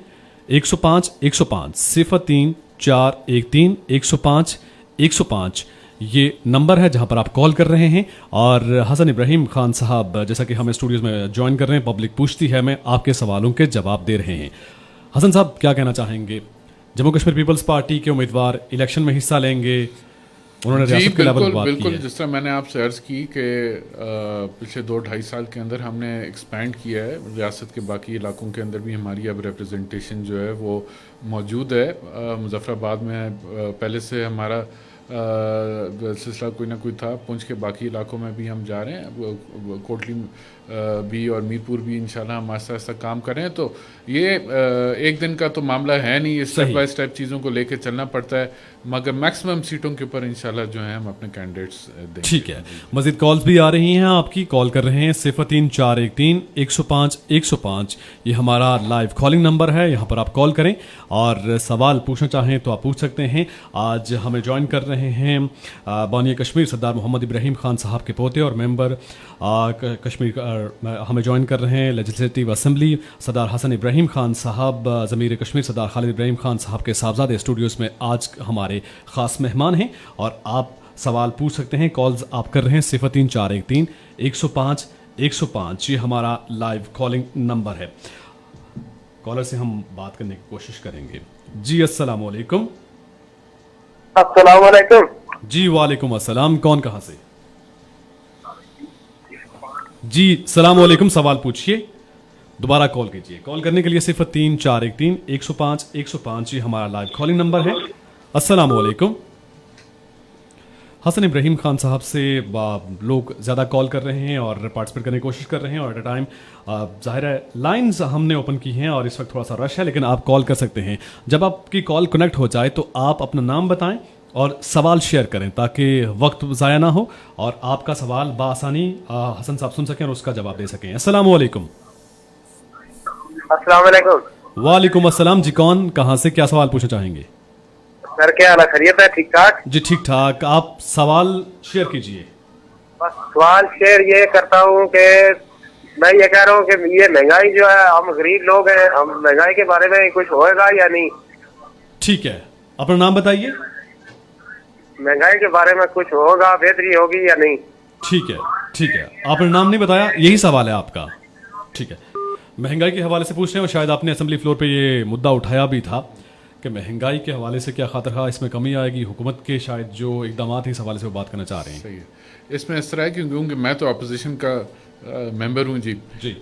105 105 03413 105 105 ये नंबर है जहां पर आप कॉल कर रहे हैं। और हसन इब्राहिम खान साहब जैसा कि हमें स्टूडियोज में ज्वाइन कर रहे हैं, पब्लिक पूछती है, मैं आपके सवालों के जवाब दे रहे हैं। हसन साहब क्या कहना चाहेंगे? जम्मू कश्मीर पीपल्स पार्टी के उम्मीदवार इलेक्शन में हिस्सा लेंगे, उन्होंने रियासत के लेवल पर बात की बिल्कुल है। जिस तरह मैंने आपसे अर्ज़ की कि पिछले 2-2.5 साल के अंदर हमने एक्सपैंड किया है, रियासत के बाकी इलाकों के अंदर भी हमारी अब रिप्रेजेंटेशन जो है वो मौजूद है। मुजफ्फराबाद में पहले से हमारा सिलसिला कोई ना कोई था, पुंछ के बाकी इलाकों में भी हम जा रहे हैं, कोटली भी और मीरपुर भी इंशाल्लाह हम आहिस्ता आहिस्ता काम कर रहे हैं। तो ये एक दिन का तो मामला है नहीं, ये स्टेप बाय स्टेप चीज़ों को लेके चलना पड़ता है, मगर मैक्सिमम सीटों के ऊपर इंशाल्लाह जो है हम अपने कैंडिडेट्स देंगे। ठीक है, मजीद कॉल्स भी आ रही हैं आपकी, कॉल कर रहे हैं 03413 105 105 ये हमारा लाइव कॉलिंग नंबर है, यहाँ पर आप कॉल करें और सवाल पूछना चाहें तो आप पूछ सकते हैं। आज हमें ज्वाइन कर रहे हैं बानी कश्मीर सरदार मोहम्मद इब्राहिम खान साहब के पोते और मेंबर कश्मीर हमें ज्वाइन कर रहे हैं लेजिस्लेटिव असेंबली सरदार हसन इब्राहिम खान साहब, ज़मीर कश्मीर सरदार खालिद इब्राहिम खान साहब के साहबजादे स्टूडियोज़ में आज हमारे ख़ास मेहमान हैं और आप सवाल पूछ सकते हैं। कॉल्स आप कर रहे हैं 03413 105 105 ये हमारा लाइव कॉलिंग नंबर है। कॉलर से हम बात करने की कोशिश करेंगे। जी अस्सलाम वालेकुम। अस्सलाम वालेकुम। जी वालेकुम अस्सलाम, कौन कहाँ से? जी सलाम वालेकुम, सवाल पूछिए, दोबारा कॉल कीजिए। कॉल करने के लिए 03413 105 105 ये हमारा लाइव कॉलिंग नंबर है। अस्सलाम वालेकुम। हसन इब्राहिम खान साहब से लोग ज़्यादा कॉल कर रहे हैं और पार्टिसिपेट करने की कोशिश कर रहे हैं और एट अ टाइम ज़ाहिर है लाइंस हमने ओपन की हैं और इस वक्त थोड़ा सा रश है, लेकिन आप कॉल कर सकते हैं। जब आपकी कॉल कनेक्ट हो जाए तो आप अपना नाम बताएं और सवाल शेयर करें ताकि वक्त ज़ाया ना हो और आपका सवाल बासानी हसन साहब सुन सकें और उसका जवाब दे सकें। अस्सलाम वालेकुम। अस्सलाम वालेकुम। वालेकुम अस्सलाम। जी कौन कहाँ से, क्या सवाल पूछना चाहेंगे? सर क्या हाल है, खैरियत है? ठीक ठाक जी ठीक ठाक, आप सवाल शेयर कीजिए। बस सवाल शेयर ये करता हूँ कि मैं ये कह रहा हूँ कि ये महंगाई जो है, हम गरीब लोग हैं, हम महंगाई के बारे में कुछ होएगा या नहीं? ठीक है, अपना नाम बताइए। महंगाई के बारे में कुछ होगा, बेहतरी होगी या नहीं? ठीक है ठीक है, आपने नाम नहीं बताया, यही सवाल है आपका। ठीक है, महंगाई के हवाले से पूछ रहे हैं और शायद आपने असेंबली फ्लोर पे ये मुद्दा उठाया भी था कि महंगाई के हवाले से क्या खातिर इसमें कमी आएगी, हुकूमत के शायद जो इकदाम हैं इस हवाले से वो बात करना चाह रहे हैं। सही है, इसमें इस तरह है क्योंकि मैं तो अपोजिशन का मेंबर हूँ जी,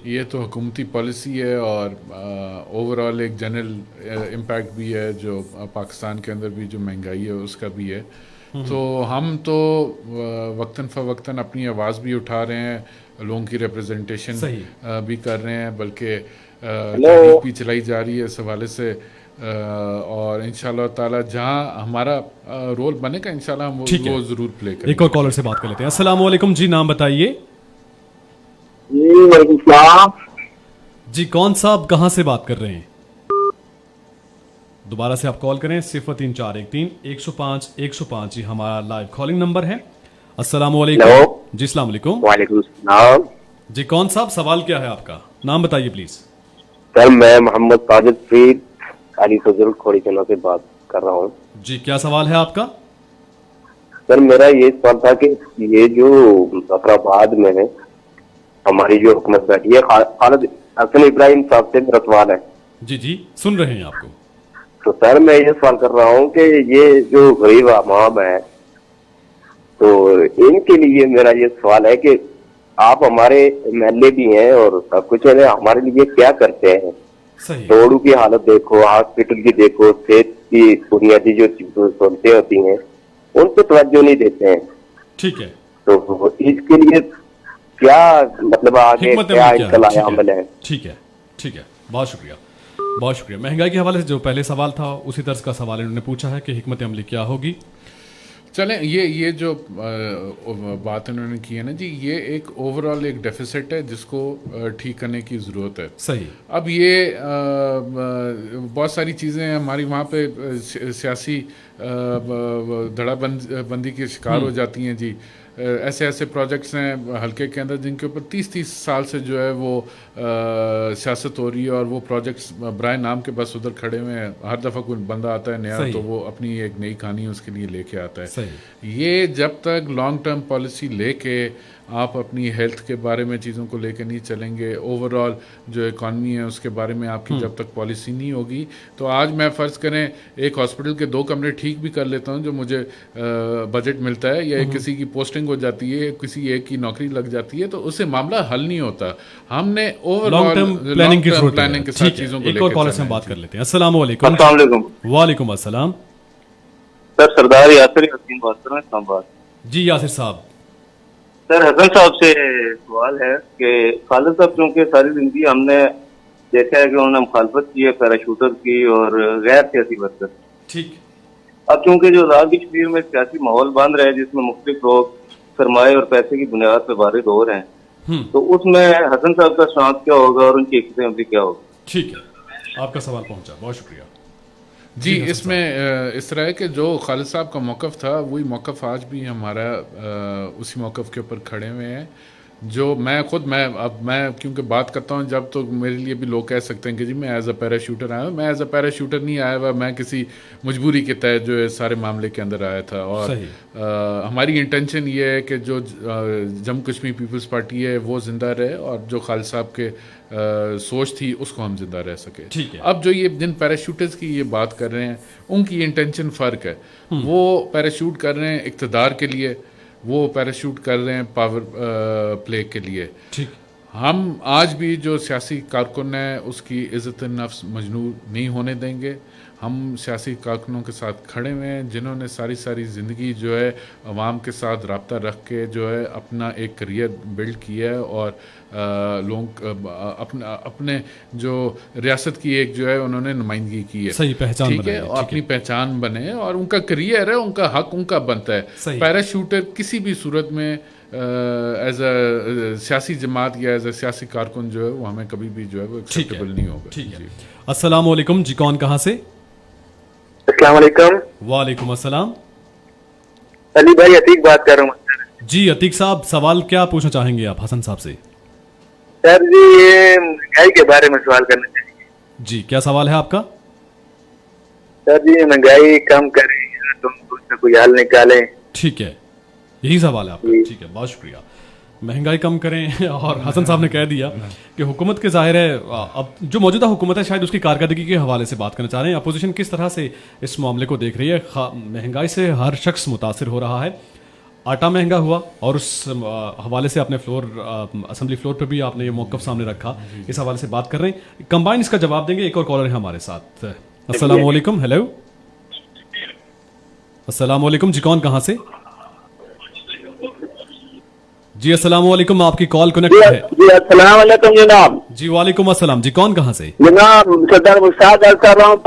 ये तो हुकूमती पॉलिसी है और ओवरऑल एक जनरल इम्पैक्ट भी है जो पाकिस्तान के अंदर भी जो महंगाई है उसका भी है। तो हम तो वक्तन फ़वक्तन अपनी आवाज़ भी उठा रहे हैं, लोगों की रिप्रेजेंटेशन भी कर रहे हैं, बल्कि तहरीक भी चलाई जा रही है इस हवाले से और इंशाल्लाह ताला जहां हमारा रोल बनेगा इंशाल्लाह हम वो जरूर प्ले करेंगे। एक और कॉलर से बात कर लेते हैं। अस्सलाम वालेकुम जी, नाम बताइए। जी वालेकुम सलाम। जी कौन साहब कहाँ से बात कर रहे हैं? दोबारा से आप कॉल करें 03413 105 105 जी हमारा लाइव कॉलिंग नंबर है। अस्सलाम वालेकुम। जी अस्सलाम वालेकुम। वालेकुम सलाम। जी कौन साहब, सवाल क्या है आपका, नाम बताइए प्लीज। सर मैं मोहम्मद साजिद फरीद अली फजल खोड़ी चना से बात कर रहा हूँ। जी क्या सवाल है आपका? सर मेरा ये सवाल था कि ये जो मुजफ्फराबाद में है हमारी जो हुकूमत बैठी है, खालिद हसन इब्राहिम साहब से मेरा सवाल है। जी जी सुन रहे हैं आपको। तो सर मैं ये सवाल कर रहा हूँ कि ये जो गरीब आवाम है तो इनके लिए मेरा ये सवाल है कि आप हमारे एमएलए भी हैं और सब कुछ है, हमारे लिए क्या करते हैं? सही। रोडों की हालत देखो, हॉस्पिटल की देखो, सेहत की बुनियादी जो सहूलतें होती हैं उन पर तवज्जो नहीं देते हैं। ठीक है, तो इसके लिए क्या मतलब आगे क्या इनका अमल है? ठीक है ठीक है, बहुत शुक्रिया बहुत शुक्रिया। महंगाई के हवाले से जो पहले सवाल था उसी तर्ज का सवाल इन्होंने पूछा है कि हिकमत अमली क्या होगी। چلیں یہ جو بات انہوں نے کی ہے نا جی، یہ ایک اوور آل ایک ڈیفیسٹ ہے جس کو ٹھیک کرنے کی ضرورت ہے. صحیح. اب یہ بہت ساری چیزیں ہماری وہاں پہ سیاسی دھڑا بندی کے شکار ہو جاتی ہیں جی. ایسے ایسے پروجیکٹس ہیں حلقے کے اندر جن کے اوپر 30 سال سے جو ہے وہ سیاست ہو رہی ہے، اور وہ پروجیکٹس برائے نام کے بس ادھر کھڑے ہوئے ہیں. ہر دفعہ کوئی بندہ آتا ہے نیا تو وہ اپنی ایک نئی کہانی اس کے لیے لے کے آتا ہے. یہ جب تک لانگ ٹرم پالیسی لے کے آپ اپنی ہیلتھ کے بارے میں چیزوں کو لے کے نہیں چلیں گے، اوور آل جو اکانومی ہے اس کے بارے میں آپ کی جب تک پالیسی نہیں ہوگی، تو آج میں فرض کریں ایک ہاسپٹل کے 2 کمرے ٹھیک بھی کر لیتا ہوں جو مجھے بجٹ ملتا ہے، یا کسی کی پوسٹنگ ہو جاتی ہے، کسی ایک کی نوکری لگ جاتی ہے، تو اس سے معاملہ حل نہیں ہوتا. ہم نے اوور لانگ ٹرم پلاننگ کے ساتھ چیزوں کو لے کے ایک اور کالر سے ہم بات کر لیتے ہیں. السلام علیکم. السلام علیکم. وعلیکم السلام. سر سردار یاسر حسین بات کر رہے ہیں اسلام آباد. جی یاسر صاحب. سر حسن صاحب سے سوال ہے کہ خالد صاحب چونکہ ساری زندگی ہم نے دیکھا ہے کہ انہوں نے مخالفت کی ہے پیراشوٹر کی اور غیر سیاسی ورکر. ٹھیک. اب چونکہ جو آزاد کشمیر میں سیاسی ماحول بن رہا ہے جس میں مختلف لوگ سرمایہ اور پیسے کی بنیاد پہ وارد ہو رہے ہیں، تو اس میں حسن صاحب کا شانت کیا ہوگا اور ان کی حکمت عملی کیا ہوگی؟ ٹھیک ہے، آپ کا سوال پہنچا، بہت شکریہ. جی اس میں اس طرح ہے کہ جو خالد صاحب کا موقف تھا وہی موقف آج بھی ہمارا اسی موقف کے اوپر کھڑے ہوئے ہیں. جو میں کیونکہ بات کرتا ہوں جب تو میرے لیے بھی لوگ کہہ سکتے ہیں کہ جی میں ایز اے پیراشوٹر آیا ہوں. میں ایز اے پیراشوٹر نہیں آیا ہوا، میں کسی مجبوری کے تحت جو ہے سارے معاملے کے اندر آیا تھا. اور ہماری انٹینشن یہ ہے کہ جو جموں کشمیر پیپلز پارٹی ہے وہ زندہ رہے، اور جو خالد صاحب کے سوچ تھی اس کو ہم زندہ رہ سکے. اب جو یہ جن پیراشوٹرز کی یہ بات کر رہے ہیں ان کی انٹینشن فرق ہے. وہ پیراشوٹ کر رہے ہیں اقتدار کے لیے، وہ پیراشوٹ کر رہے ہیں پاور پلے کے لیے. ہم آج بھی جو سیاسی کارکن ہیں اس کی عزت نفس مجروح نہیں ہونے دیں گے. ہم سیاسی کارکنوں کے ساتھ کھڑے ہوئے ہیں جنہوں نے ساری زندگی جو ہے عوام کے ساتھ رابطہ رکھ کے جو ہے اپنا ایک کریئر بلڈ کیا ہے، اور اپنے جو ریاست کی ایک جو ہے انہوں نے نمائندگی کی ہے. صحیح پہچان ٹھیک ہے، اور اپنی پہچان بنے، اور ان کا کریئر ہے، ان کا حق ان کا بنتا ہے. پیراشوٹر کسی بھی صورت میں ایز اے سیاسی جماعت یا ایز اے سیاسی کارکن جو ہے وہ ہمیں کبھی بھی جو ہے وہ ایکسیپٹیبل نہیں ہوگا. جی. السلام علیکم. جی کون کہاں سے؟ السلام علیکم. وعلیکم السلام. علی بھائی عتیق بات کر رہا ہوں. جی عتیق صاحب، سوال کیا پوچھنا چاہیں گے آپ حسن صاحب سے؟ سر جی یہ مہنگائی کے بارے میں سوال کرنا چاہیے. جی کیا سوال ہے آپ کا؟ سر جی مہنگائی کم کریں یا تم اس کا کوئی حل نکالیں. ٹھیک ہے، یہی سوال ہے آپ کا. ٹھیک ہے، بہت شکریہ. مہنگائی کم کریں، اور حسن صاحب نے کہہ دیا کہ حکومت کے ظاہر ہے اب جو موجودہ حکومت ہے شاید اس کی کارکردگی کے حوالے سے بات کرنا چاہ رہے ہیں. اپوزیشن کس طرح سے اس معاملے کو دیکھ رہی ہے؟ مہنگائی سے ہر شخص متاثر ہو رہا ہے. آٹا مہنگا ہوا اور اس حوالے سے اپنے اسمبلی فلور پہ بھی آپ نے یہ موقف سامنے رکھا، اس حوالے سے بات کر رہے ہیں. کمبائن اس کا جواب دیں گے. ایک اور کالر ہے ہمارے ساتھ. السلام علیکم. ہیلو، السلام علیکم. جی کون کہاں سے؟ جی السلام علیکم، آپ کی کال کنیکٹ ہے. جی السلام علیکم جناب. جی وعلیکم السلام. جی کون کہاں سے؟ جناب صدر مشتاق عرض کر رہا ہوں.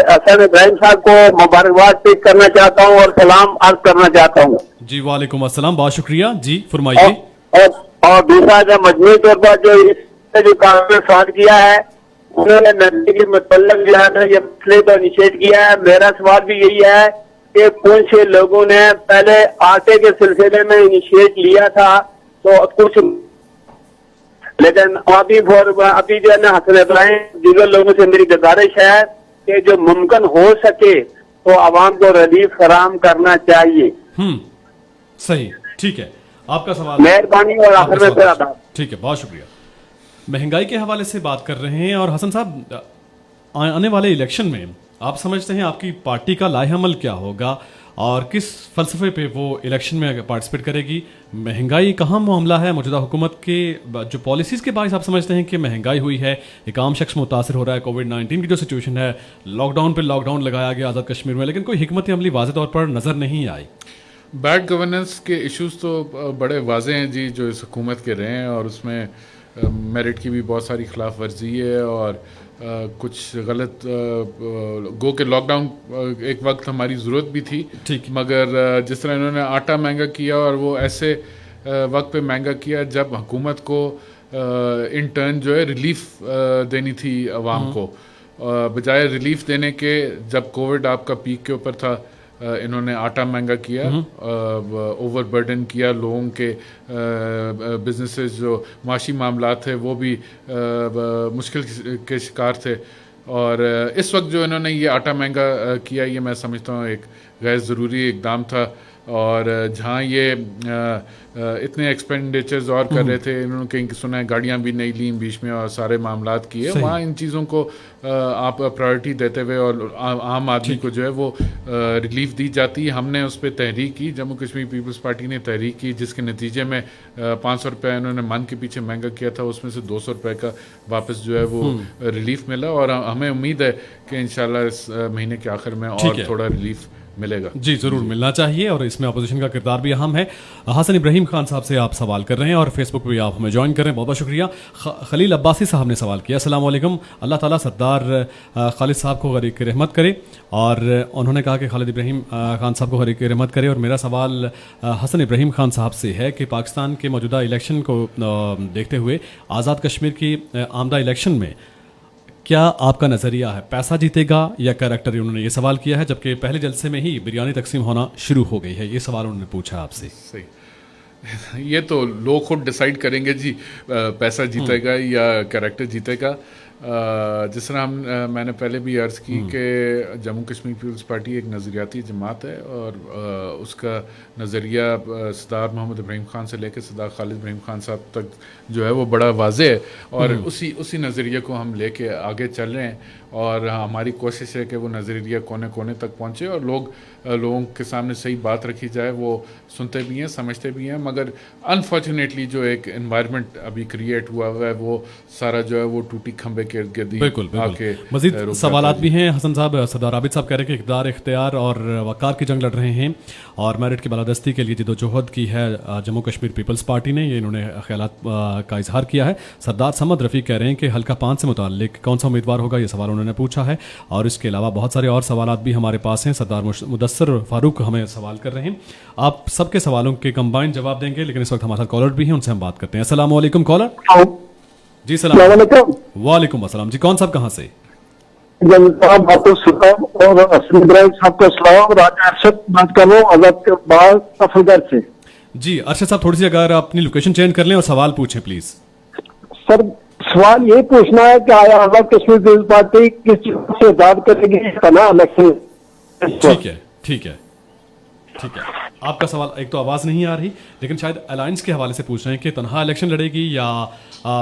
حسن ابراہیم صاحب کو مبارکباد پیش کرنا چاہتا ہوں اور سلام عرض کرنا چاہتا ہوں. جی وعلیکم السلام، بہت شکریہ. جی فرمائیے. اور دوسرا جو مجموعی طور پر جو کام نے سوال کیا ہے انہوں نے نظری کے متعلق جو ہے یہ مسئلے کو انیشیٹ کیا ہے. میرا سوال بھی یہی ہے کہ کچھ لوگوں نے پہلے آٹے کے سلسلے میں انیشیٹ لیا تھا تو کچھ، لیکن ابھی جو ہے نا حسن ابراہیم دیگر لوگوں سے میری گزارش ہے کہ جو ممکن ہو سکے تو عوام کو ریلیف فراہم کرنا چاہیے. صحیح، ٹھیک ہے. آپ کا سوال، مہربانی. اور آخر میں پھر آداب. ٹھیک ہے، بہت شکریہ. مہنگائی کے حوالے سے بات کر رہے ہیں. اور حسن صاحب آنے والے الیکشن میں آپ سمجھتے ہیں آپ کی پارٹی کا لائحہ عمل کیا ہوگا اور کس فلسفے پہ وہ الیکشن میں پارٹیسپیٹ کرے گی؟ مہنگائی کا اہم معاملہ ہے موجودہ حکومت کے جو پالیسیز کے باعث آپ سمجھتے ہیں کہ مہنگائی ہوئی ہے، ایک عام شخص متاثر ہو رہا ہے. کووڈ-19 کی جو سچویشن ہے، لاک ڈاؤن پہ لاک ڈاؤن لگایا گیا آزاد کشمیر میں، لیکن کوئی حکمت عملی واضح طور پر نظر نہیں آئی. بیڈ گورننس کے ایشوز تو بڑے واضح ہیں جی جو اس حکومت کے رہے ہیں، اور اس میں میرٹ کی بھی بہت ساری خلاف ورزی ہے، اور کچھ غلط گو کہ لاک ڈاؤن ایک وقت ہماری ضرورت بھی تھی, مگر جس طرح انہوں نے آٹا مہنگا کیا اور وہ ایسے وقت پہ مہنگا کیا جب حکومت کو ان ٹرن جو ہے ریلیف دینی تھی عوام کو, بجائے ریلیف دینے کے جب کووڈ آپ کا پیک کے اوپر تھا انہوں نے آٹا مہنگا کیا, اوور برڈن کیا لوگوں کے بزنسز, جو معاشی معاملات تھے وہ بھی مشکل کے شکار تھے. اور اس وقت جو انہوں نے یہ آٹا مہنگا کیا یہ میں سمجھتا ہوں ایک غیر ضروری اقدام تھا, اور جہاں یہ اتنے ایکسپینڈیچرز اور کر رہے تھے, انہوں نے کہیں سنا ہے گاڑیاں بھی نہیں لیں بیچ میں اور سارے معاملات کیے, وہاں ان چیزوں کو آپ پرائورٹی دیتے ہوئے اور عام آدمی کو جو ہے وہ ریلیف دی جاتی. ہم نے اس پہ تحریک کی, جموں کشمیر پیپلز پارٹی نے تحریک کی, جس کے نتیجے میں 500 روپے انہوں نے من کے پیچھے مہنگا کیا تھا, اس میں سے 200 روپے کا واپس جو ہے وہ ریلیف ملا, اور ہمیں امید ہے کہ انشاءاللہ اس مہینے کے آخر میں اور تھوڑا ریلیف ملے گا. جی ضرور ملنا چاہیے, اور اس میں اپوزیشن کا کردار بھی اہم ہے. حسن ابراہیم خان صاحب سے آپ سوال کر رہے ہیں اور فیس بک پہ بھی آپ ہمیں جوائن کر رہے ہیں, بہت بہت شکریہ. خلیل عباسی صاحب نے سوال کیا, السلام علیکم, اللہ تعالیٰ سردار خالد صاحب کو غریق رحمت کرے, اور انہوں نے کہا کہ خالد ابراہیم خان صاحب کو غریق رحمت کرے. اور میرا سوال حسن ابراہیم خان صاحب سے ہے کہ پاکستان کے موجودہ الیکشن کو دیکھتے ہوئے آزاد کشمیر کی آمدہ الیکشن میں کیا آپ کا نظریہ ہے, پیسہ جیتے گا یا کریکٹر؟ انہوں نے یہ سوال کیا ہے, جبکہ پہلے جلسے میں ہی بریانی تقسیم ہونا شروع ہو گئی ہے. یہ سوال انہوں نے پوچھا آپ سے. صحیح, یہ تو لوگ خود ڈیسائیڈ کریں گے جی پیسہ جیتے گا یا کریکٹر جیتے گا. جس طرح میں نے پہلے بھی عرض کی کہ جموں کشمیر پیپلز پارٹی ایک نظریاتی جماعت ہے, اور اس کا نظریہ سردار محمد ابراہیم خان سے لے کے سردار خالد ابراہیم خان صاحب تک جو ہے وہ بڑا واضح ہے, اور اسی نظریے کو ہم لے کے آگے چل رہے ہیں, اور ہماری کوشش ہے کہ وہ نظریہ کونے کونے تک پہنچے اور لوگوں کے سامنے صحیح بات رکھی جائے. وہ سنتے بھی ہیں, سمجھتے بھی ہیں, مگر انفارچونیٹلی جو ایک انوائرمنٹ ابھی کریٹ ہوا ہے وہ سارا جو ہے وہ ٹوٹی کھمبے کے ارد گرد. بالکل. مزید سوالات بھی ہیں. حسن صاحب, سردار عابد صاحب کہہ رہے ہیں کہ اقتدار, اختیار اور وقار کی جنگ لڑ رہے ہیں, اور میرٹ کی بالادستی کے لیے جدوجہد کی ہے جموں کشمیر پیپلز پارٹی نے. یہ انہوں نے خیالات کا اظہار کیا ہے. سردار سمد رفیق کہہ رہے ہیں کہ حلقہ 5 سے متعلق کون سا امیدوار ہوگا, یہ سوال انہوں نے پوچھا ہے, اور اس کے علاوہ بہت سارے اور سوالات بھی ہمارے پاس ہیں. سردار مدثر فاروق ہمیں سوال کر رہے ہیں, آپ سب کے سوالوں کے کمبائن جواب دیں گے, لیکن اس وقت ہمارے ساتھ کالر بھی ہیں, ان سے ہم بات کرتے ہیں. السلام علیکم کالر. جی السلام علیکم. وعلیکم السلام. جی کون صاحب کہاں سے؟ اور حسن ابراہیم صاحب کا سلام. راجہ ارشد بات کر رہا ہوں آزاد کے بعد افغان سے. جی ارشد صاحب, تھوڑی سی اگر آپ اپنی لوکیشن چینج کر لیں اور سوال پوچھیں پلیز. سر سوال یہ پوچھنا ہے کہ آیا آزاد کشمیر پیپلز پارٹی کس چیز سے آزاد کرے گی تنہا الیکشن؟ ٹھیک ہے ٹھیک ہے ٹھیک ہے. آپ کا سوال ایک تو آواز نہیں آ رہی, لیکن شاید الائنس کے حوالے سے پوچھ رہے ہیں کہ تنہا الیکشن لڑے گی یا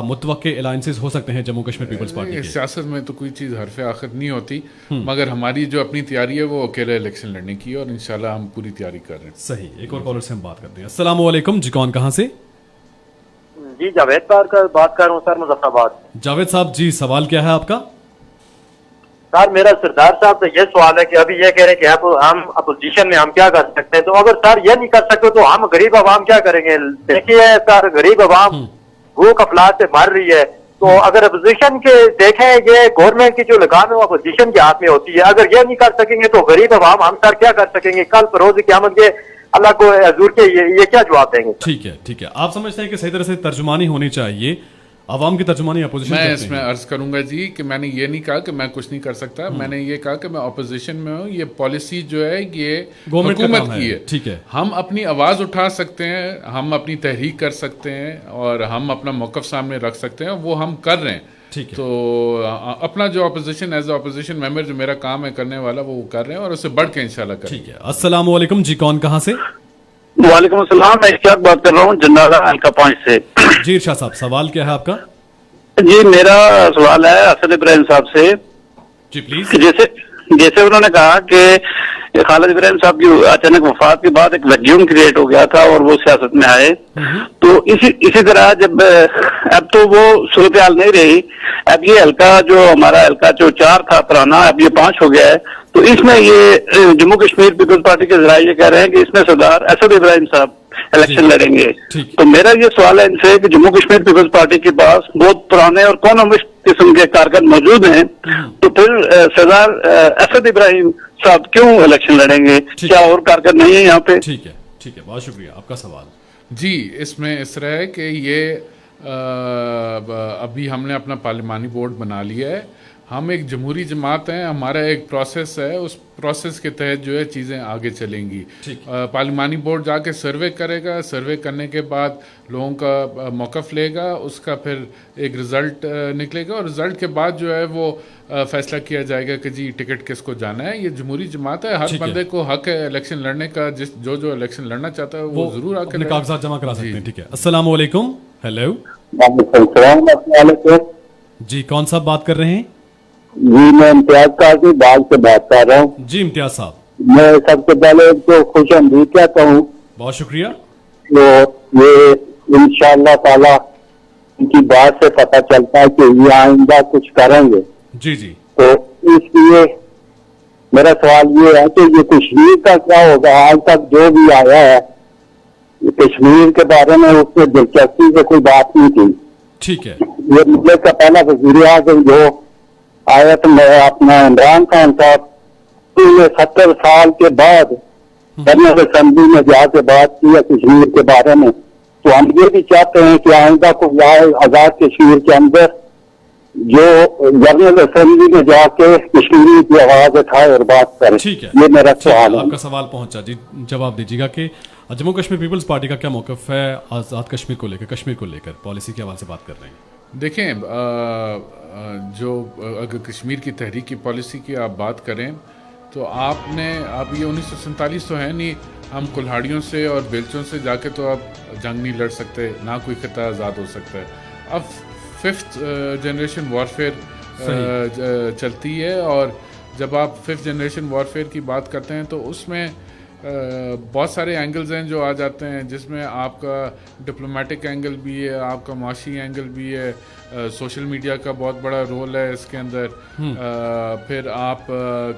متوقع الائنسز ہو سکتے ہیں جموں کشمیر پیپلز پارٹی کے. سیاست میں تو کوئی چیز حرف آخر نہیں ہوتی, مگر ہماری جو اپنی تیاری ہے وہ اکیلے الیکشن لڑنے کی, اور انشاءاللہ ہم پوری تیاری کر رہے ہیں. صحیح. ایک اور کالر سے ہم بات کرتے ہیں. السلام علیکم. جی کون کہاں سے؟ جی جاوید صاحب بات کر رہا ہوں سر, مظفر آباد. جاوید صاحب جی سوال کیا ہے آپ کا؟ سر میرا سردار صاحب سے یہ سوال ہے کہ ابھی یہ کہہ رہے ہیں کہ ہم اپوزیشن میں ہم کیا کر سکتے ہیں, تو اگر سر یہ نہیں کر سکتے تو ہم غریب عوام کیا کریں گے؟ دیکھیے سر, غریب عوام بھوک افلاس سے مر رہی ہے, تو اگر اپوزیشن کے دیکھیں یہ گورنمنٹ کی جو لگام ہے وہ اپوزیشن کے ہاتھ میں ہوتی ہے. اگر یہ نہیں کر سکیں گے تو غریب عوام ہم سر کیا کر سکیں گے؟ کل پروز قیامت کے اللہ کو حضور کے یہ کیا جواب دیں گے؟ ٹھیک ہے ٹھیک ہے. آپ سمجھتے ہیں کہ صحیح طرح سے ترجمانی ہونی چاہیے, عوام کی ترجمانی اپوزیشن. میں اس میں عرض کروں گا جی کہ میں نے یہ نہیں کہا کہ میں کچھ نہیں کر سکتا, میں نے یہ کہا کہ میں اپوزیشن میں ہوں. یہ پالیسی جو ہے یہ حکومت کی ہے. ٹھیک ہے. ہم اپنی آواز اٹھا سکتے ہیں, ہم اپنی تحریک کر سکتے ہیں, اور ہم اپنا موقف سامنے رکھ سکتے ہیں, وہ ہم کر رہے ہیں. تو اپنا جو اپوزیشن ایز اے اپوزیشن ممبر جو میرا کام ہے کرنے والا وہ کر رہے ہیں, اور اس سے بڑھ کے انشاءاللہ کریں. ٹھیک ہے. السلام علیکم. جی کون کہاں سے؟ وعلیکم السلام, میں اشتیاق بات کر رہا ہوں جنازہ حلقہ 5 سے. جی ارشاد صاحب سوال کیا ہے آپ کا؟ جی میرا سوال ہے حسن ابراہیم صاحب سے. جی پلیز. جیسے انہوں نے کہا کہ خالد ابراہیم صاحب کی اچانک وفات کے بعد ایک ویکیوم کریٹ ہو گیا تھا اور وہ سیاست میں آئے, تو اسی طرح جب اب تو وہ صورتحال نہیں رہی, اب یہ حلقہ جو ہمارا حلقہ جو 4 تھا پرانا, اب یہ 5 ہو گیا ہے, تو اس میں یہ جموں کشمیر پیپلز پارٹی کے ذرائع یہ کہہ رہے ہیں کہ اس میں سردار اسد ابراہیم صاحب इलेक्शन लड़ेंगे। तो मेरा ये सवाल है इनसे कि जम्मू कश्मीर पीपल्स पार्टी के पास बहुत पुराने और इकोनॉमिस्ट किस्म के कारगर मौजूद हैं, तो फिर सरदार असद इब्राहिम साहब क्यों इलेक्शन लड़ेंगे? क्या और कारगर नहीं है यहाँ पे? ठीक है, बहुत शुक्रिया। आपका सवाल? जी, इसमें इस तरह है कि ये अभी हमने अपना पार्लिमानी बोर्ड बना लिया है। हम एक जमहूरी जमात हैं, हमारा एक प्रोसेस है, उस प्रोसेस के तहत जो है चीज़ें आगे चलेंगी। पार्लिमानी बोर्ड जाके सर्वे करेगा, सर्वे करने के बाद लोगों का मौक़िफ़ लेगा, उसका फिर एक रिज़ल्ट निकलेगा और रिज़ल्ट के बाद जो है वो फैसला किया जाएगा कि जी टिकट किसको जाना है। ये जमहूरी जमात है, हर बंदे को हक है इलेक्शन लड़ने का। जो इलेक्शन लड़ना चाहता है वो ज़रूर आके अपने कागजात जमा करा सकते हैं। ठीक है, अस्सलाम वालेकुम। हेलो जी, कौन साहब बात कर रहे हैं? जी, मैं इम्तियाज काजी बाग से बात कर रहा हूँ। जी इम्तियाज साहब, मैं सबसे पहले तो खुश आमदीद कहता हूँ। बहुत शुक्रिया। तो ये इंशाअल्लाह ताला इनकी बात से पता चलता है कि ये आइंदा कुछ करेंगे। जी। तो इसलिए मेरा सवाल ये है कि ये कश्मीर का क्या होगा? आज तक जो भी आया है कश्मीर के बारे में उसमें दिलचस्पी से कोई बात नहीं थी। ठीक है, ये मुल्क का पहला वज़ीर आज़म जो आया तो मैं अपना इमरान खान साहब 70 साल के बाद जनरल असेंबली में जाके बात की है कश्मीर के बारे में। तो हम ये भी चाहते हैं कि आइंदा को आजाद कश्मीर के अंदर जो जनरल असेंबली में जाके कश्मीरी की आवाज उठाए और बात करे। ठीक है, ये मेरा सवाल है। आपका सवाल पहुंचा जी, जवाब दीजिएगा कि जम्मू कश्मीर पीपल्स पार्टी का क्या मौक़िफ़ है आज़ाद कश्मीर को लेकर, कश्मीर को लेकर पॉलिसी के हवाले से बात कर रहे हैं। देखें, जो अगर कश्मीर की तहरीक की पॉलिसी की आप बात करें तो आपने अब ये 1947 तो है नहीं, हम कुल्हाड़ियों से और बेलचों से जाके तो आप जंग नहीं लड़ सकते, ना कोई खिता आज़ाद हो सकता है। अब 5th जनरेशन वॉरफेयर चलती है और जब आप 5th जनरेशन वॉरफेयर की बात करते हैं तो उसमें बहुत सारे एंगल्स हैं जो आ जाते हैं, जिसमें आपका डिप्लोमेटिक एंगल भी है, आपका माशी एंगल भी है, सोशल मीडिया का बहुत बड़ा रोल है इसके अंदर। फिर आप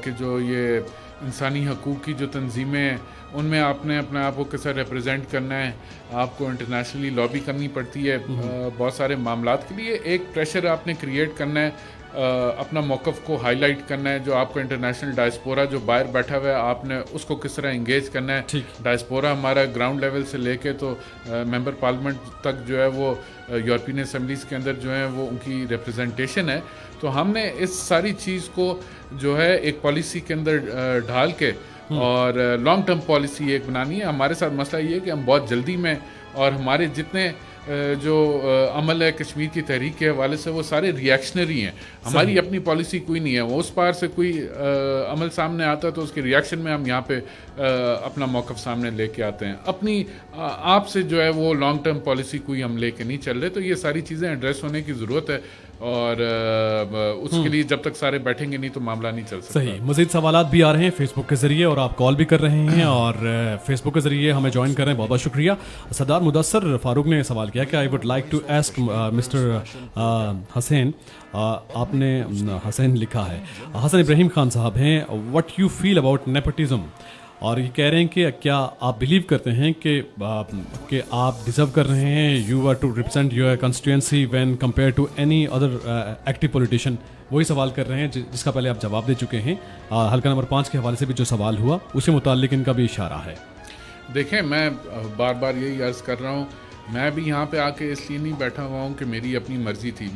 के जो ये इंसानी हकूक़ की जो तंजीमें हैं उनमें आपने अपने आप को कैसे रिप्रेजेंट करना है, आपको इंटरनेशनली लॉबी करनी पड़ती है बहुत सारे मामलात के लिए। एक प्रेशर आपने क्रिएट करना है, अपना मौक़िफ़ को हाईलाइट करना है। जो आपका इंटरनेशनल डायस्पोरा जो बाहर बैठा हुआ है आपने उसको किस तरह इंगेज करना है। डायस्पोरा हमारा ग्राउंड लेवल से लेके तो मेंबर पार्लियामेंट तक जो है वो यूरोपियन असम्बलीज़ के अंदर जो है वो उनकी रिप्रेजेंटेशन है। तो हमने इस सारी चीज़ को जो है एक पॉलिसी के अंदर ढाल के और लॉन्ग टर्म पॉलिसी एक बनानी है। हमारे साथ मसला ये है कि हम बहुत जल्दी में और हमारे जितने जो अमल है कश्मीर की तहरीक के हवाले से वो सारे रिएक्शनरी हैं। हमारी अपनी पॉलिसी कोई नहीं है। वो उस पार से कोई अमल सामने आता है तो उसके रिएक्शन में हम यहाँ पे अपना मौक़िफ़ सामने लेके आते हैं। अपनी आप से जो है वो लॉन्ग टर्म पॉलिसी कोई हम लेके नहीं चल रहे। तो ये सारी चीज़ें एड्रेस होने की ज़रूरत है और उसके लिए जब तक सारे बैठेंगे नहीं तो मामला नहीं चल सकता। सही। मज़ीद सवालात भी आ रहे हैं फेसबुक के ज़रिए और आप कॉल भी कर रहे हैं और फेसबुक के ज़रिए हमें ज्वाइन कर रहे हैं, बहुत बहुत शुक्रिया। सरदार मुदस्सर फारूक ने सवाल किया कि I would like to ask mister Hussain, आपने हसैन लिखा है, हसन इब्राहिम खान साहब हैं, what you feel about nepotism, और ये कह रहे हैं कि क्या आप बिलीव करते हैं कि आप डिजर्व कर रहे हैं, you are to represent your constituency when compare to any other active politician. वही सवाल कर रहे हैं जिसका पहले आप जवाब दे चुके हैं। हल्का नंबर 5 के हवाले से भी जो सवाल हुआ उसी मुतालिक इनका भी इशारा है। देखें, मैं बार बार यही अर्ज़ कर रहा हूँ, मैं भी यहाँ पे आके इसलिए नहीं बैठा हुआ हूँ कि मेरी अपनी मर्ज़ी थी।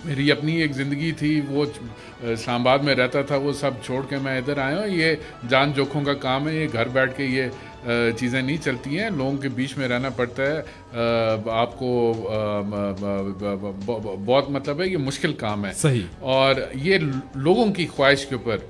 मेरी अपनी एक ज़िंदगी थी, वो इस्लामाबाद में रहता था, वो सब छोड़ के मैं इधर आया हूँ। ये जान जोखों का काम है, ये घर बैठ के ये चीज़ें नहीं चलती हैं, लोगों के बीच में रहना पड़ता है। आपको बहुत मतलब है, ये मुश्किल काम है। सही। और ये लोगों की ख्वाहिश के ऊपर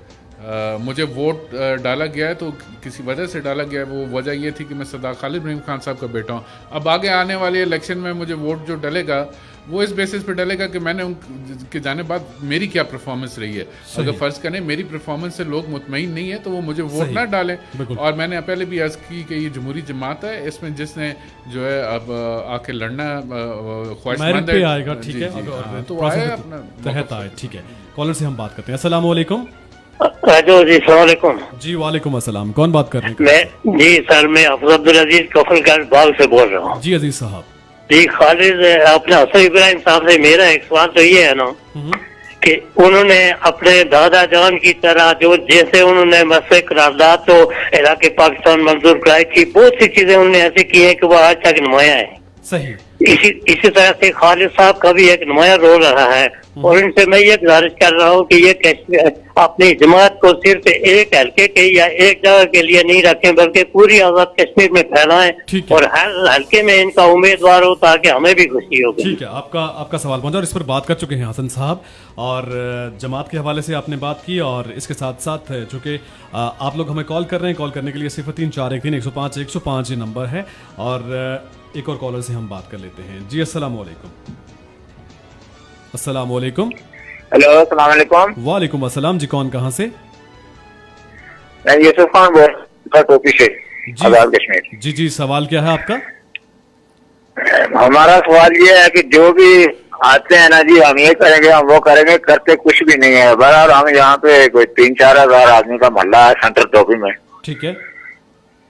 मुझे वोट डाला गया है तो किसी वजह से डाला गया है। वो वजह ये थी कि मैं सरदार खालिद इब्राहिम खान साहब का बेटा हूँ। अब आगे आने वाले इलेक्शन में मुझे वोट जो डलेगा वो इस बेसिस पे डलेगा कि मैंने उनके जाने बाद मेरी क्या परफॉर्मेंस रही है। अगर फ़र्ज़ करें मेरी परफॉर्मेंस से लोग मुतमईन नहीं है तो वो मुझे वोट ना डालें। और मैंने पहले भी अर्ज़ की कि ये जमहूरी जमात है, इसमें जिसने जो है अब आके लड़ना ख्वाहिशमंद है आएगा, ठीक है, तो आए अपना तहत आए। ठीक है, कॉलर से हम बात करते हैं। अस्सलाम वालेकुम। राजो जी सलाम अलैकुम। जी वालेकुम अस्सलाम, कौन बात कर रहे हैं? मैं जी सर, मैं अफजल अब्दुल अजीज कफलगंज बाग से बोल रहा हूँ। जी अजीज साहब। जी खालिद, अपने हसन इब्राहिम साहब से मेरा एक सवाल तो ये है ना कि उन्होंने अपने दादा जान की तरह जो जैसे उन्होंने मसले करारदाद तो इलाके पाकिस्तान मंजूर कराई थी, बहुत सी चीजें उन्होंने ऐसी की हैं कि वो आज तक नुमाया है। सही। इसी तरह से खालिद साहब का भी एक नुमाया रोल रहा है और इनसे मैं ये गुजारिश कर रहा हूँ कि ये अपनी जमात को सिर्फ एक हल्के के या एक जगह के लिए नहीं रखें बल्कि पूरी आजाद कश्मीर में फैलाएं और हर हल्के में इनका उम्मीदवार हो ताकि हमें भी खुशी हो। ठीक है, आपका सवाल पहुंचा और इस पर बात कर चुके हैं हसन साहब, और जमात के हवाले से आपने बात की और इसके साथ साथ चूँकि आप लोग हमें कॉल कर रहे हैं, कॉल करने के लिए 03413105 ये नंबर है, और एक और कॉलर से हम बात कर लेते हैं। जी अस्सलाम वालेकुम। अस्सलाम वालेकुम। हेलो अस्सलाम वालेकुम। वालेकुम अस्सलाम। जी कौन, कहाँ से? मैं यूसुफ खान बोल रहा हूं टोपी से, आजाद कश्मीर। जी जी, सवाल क्या है आपका? हमारा सवाल ये है कि जो भी आते हैं ना जी, हम ये करेंगे हम वो करेंगे, करते कुछ भी नहीं है। बहरहाल हम यहाँ पे कोई 3-4 हजार आदमी का मोहल्ला है सेंट्रल टोपी में। ठीक है।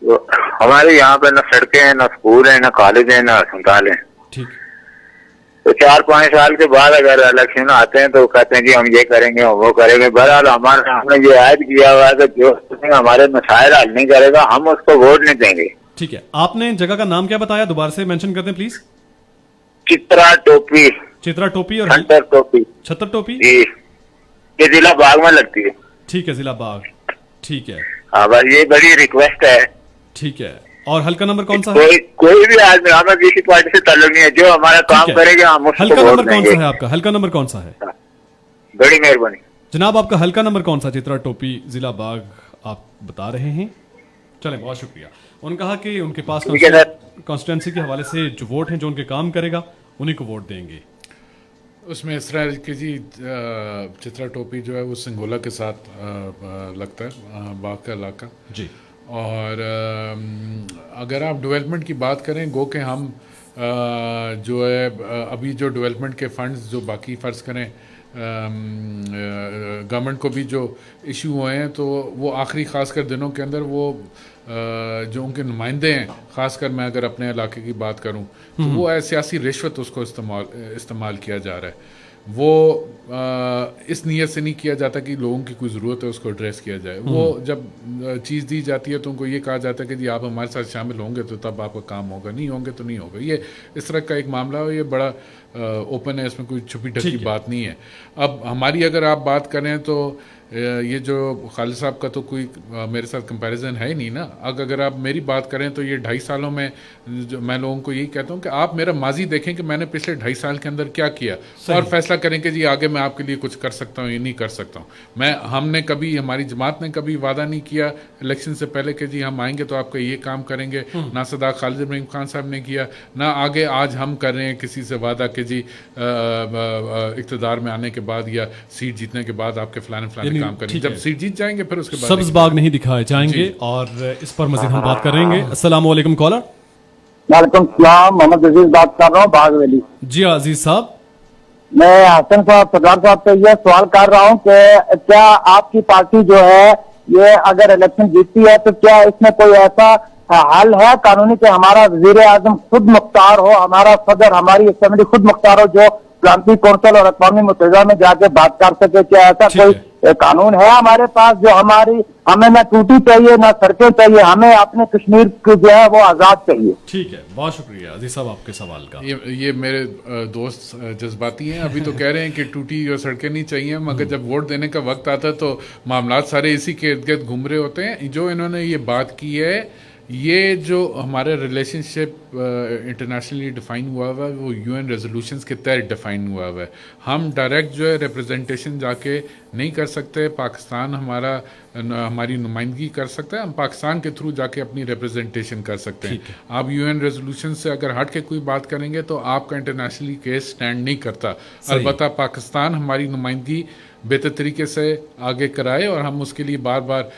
तो हमारे यहाँ पे न सड़कें हैं, न स्कूल है, न कॉलेज है, न अस्पताल है। ठीक। तो 4-5 साल के बाद अगर इलेक्शन आते हैं तो कहते हैं जी हम ये करेंगे हम वो करेंगे। बहरहाल हमने ये ऐड किया हुआ है कि जो हमारे मसाइल हल नहीं करेगा हम उसको वोट नहीं देंगे। ठीक है, आपने जगह का नाम क्या बताया, दोबारा से मेंशन कर दें प्लीज। चित्रा टोपी। चित्रा टोपी और छतर टोपी। छतर टोपी जी, ये जिला बाग में लगती है। ठीक है, जिला बाग। ठीक है। हाँ बस ये बड़ी रिक्वेस्ट है। ठीक है, और हल्का नंबर कौन सा है? कोई भी आदमी, हमें किसी पार्टी से ताल्लुक नहीं है, जो हमारा काम करेगा हम उसको हल्का वोट नंबर कौन देंगे। सा है आपका? हल्का नंबर कौन सा है? बड़ी मेहरबानी जनाब, आपका हल्का नंबर कौन सा? चित्रा टोपी जिला बाग आप बता रहे हैं। चले, बहुत शुक्रिया। उन्होंने कहा कि उनके पास कॉन्स्टिट्यूंसी के हवाले से जो वोट हैं, जो उनके काम करेगा उन्हीं को वोट देंगे। उसमें इस तरह की जी चित्रा टोपी जो है वो सिंगोला के साथ लगता है, बाग का इलाका जी। और अगर आप डेवलपमेंट की बात करें, गो के हम जो है अभी जो डेवलपमेंट के फंड्स जो बाकी फ़र्ज़ करें गवर्नमेंट को भी जो इशू हुए हैं, तो वो आखिरी ख़ासकर दिनों के अंदर वो जो उनके नुमाइंदे हैं, ख़ासकर मैं अगर अपने इलाके की बात करूं तो वो सियासी रिश्वत उसको इस्तेमाल किया जा रहा है। वो इस नीयत से नहीं किया जाता कि लोगों की कोई ज़रूरत है उसको एड्रेस किया जाए। वो जब चीज़ दी जाती है तो उनको ये कहा जाता है कि जी आप हमारे साथ शामिल होंगे तो तब आपका काम होगा, नहीं होंगे तो नहीं होगा। ये इस तरह का एक मामला है, ये बड़ा ओपन है, इसमें कोई छुपी ढकी बात नहीं है। अब हमारी अगर आप बात करें तो ये जो खालिद साहब का तो कोई मेरे साथ कंपैरिजन है ही नहीं ना। अगर आप मेरी बात करें तो ये 2.5 सालों में जो मैं लोगों को यही कहता हूँ कि आप मेरा माजी देखें कि मैंने पिछले 2.5 साल के अंदर क्या किया और फैसला करें कि जी आगे मैं आपके लिए कुछ कर सकता हूँ या नहीं कर सकता हूँ। हमने कभी, हमारी जमात ने कभी वादा नहीं किया इलेक्शन से पहले कि जी हम आएंगे तो आपका ये काम करेंगे, ना सदा खालिद इब्राहिम खान साहब ने किया, ना आगे आज हम कर रहे हैं किसी से वादा कि जी इक़्तिदार में आने के बाद या सीट जीतने के बाद आपके फलाने काम करेंगे। जब सीट जीत जाएंगे फिर उसके बाद सब्ज बाग नहीं दिखाए जाएंगे और इस पर मजीद हम बात करेंगे। अस्सलाम वालेकुम कॉलर। वालेकुम सलाम, मोहम्मद अजीज बात कर रहा हूँ बाग वैली। जी अजीज साहब, मैं हसन साहब सरदार साहब से यह सवाल कर रहा हूँ कि क्या आपकी पार्टी जो है ये अगर इलेक्शन जीतती है तो क्या इसमें कोई ऐसा हल है कानूनी कि हमारा वजीर आजम खुद मुख्तार हो, हमारा सदर, हमारी असेंबली खुद मुख्तार हो, जो प्रांतीय कौंसिल और अक़वामी मुत्तहिदा में जाके बात कर सके? क्या ऐसा कोई कानून है हमारे पास जो हमें ना टूटी चाहिए ना सड़कें चाहिए, हमें अपने कश्मीर की जो है वो आजाद चाहिए? ठीक है, बहुत शुक्रिया अजीज साहब आपके सवाल का। ये मेरे दोस्त जज्बाती हैं, अभी तो कह रहे हैं कि टूटी और सड़कें नहीं चाहिए, मगर जब वोट देने का वक्त आता है तो मामला सारे इसी के इर्द गिर्द घूम रहे होते हैं। जो इन्होंने ये बात की है, ये जो हमारा रिलेशनशिप इंटरनेशनली डिफाइन हुआ हुआ है वो यूएन रेजोल्यूशंस के तहत डिफाइन हुआ हुआ है। हम डायरेक्ट जो है रिप्रेजेंटेशन जाके नहीं कर सकते, पाकिस्तान हमारी नुमाइंदगी कर सकता है, हम पाकिस्तान के थ्रू जाके अपनी रिप्रेजेंटेशन कर सकते हैं। आप यूएन रेजोल्यूशन से अगर हट के कोई बात करेंगे तो आपका इंटरनेशनली केस स्टैंड नहीं करता। अलबत्ता पाकिस्तान हमारी नुमाइंदगी बेहतर तरीके से आगे कराए, और हम उसके लिए बार बार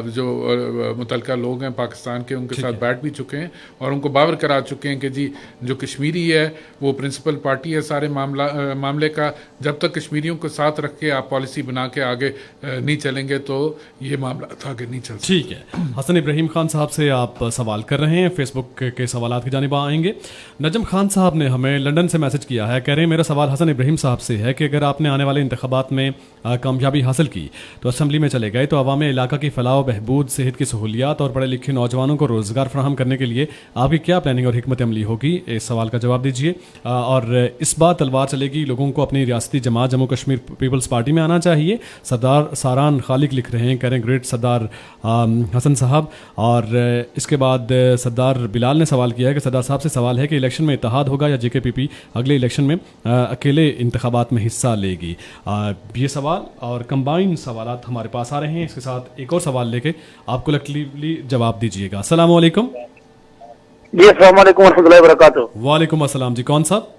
जो मुतलका लोग हैं पाकिस्तान के उनके साथ बैठ भी चुके हैं और उनको बावर करा चुके हैं कि जी जो कश्मीरी है वो प्रिंसिपल पार्टी है सारे मामले का, जब तक कश्मीरियों को साथ रख के आप पॉलिसी बना के आगे नहीं चलेंगे तो ये मामला आगे नहीं चल सकता। ठीक है, हसन इब्राहिम खान साहब से आप सवाल कर रहे हैं, फेसबुक के सवालात की जानिब आएंगे। नजम खान साहब ने हमें लंदन से मैसेज किया है, कह रहे हैं मेरा सवाल हसन इब्राहिम साहब से है कि अगर आपने आने वाले इंतखाबात में कामयाबी हासिल की तो असम्बली में चले गए तो अवाम इलाका की फलाह बहबूद, सेहत की सहूलियात और पढ़े लिखे नौजवानों को रोज़गार फराहम करने के लिए आपकी क्या प्लानिंग और हिकमत अमली होगी? इस सवाल का जवाब दीजिए। और इस बार तलवार चलेगी, लोगों को अपनी रियासती जमात जम्मू कश्मीर पीपल्स पार्टी में आना चाहिए। सरदार सारान खालिक लिख रहे हैं, कह रहे हैं ग्रेट सरदार हसन साहब। और इसके बाद सरदार बिलाल ने सवाल किया है कि सरदार साहब से सवाल है कि इलेक्शन में इत्तेहाद होगा या JKPP अगले इलेक्शन में अकेले इंतखाबात में हिस्सा लेगी? ये सवाल और कंबाइन सवालात हमारे पास आ रहे हैं। इसके साथ एक और सवाल लेके आप कलेक्टिवली जवाब दीजिएगा। अस्सलाम वालेकुम। जी अस्सलाम वालेकुम रहमतुल्लाहि व बरकातुहू। वालेकुम अस्सलाम जी, कौन साहब?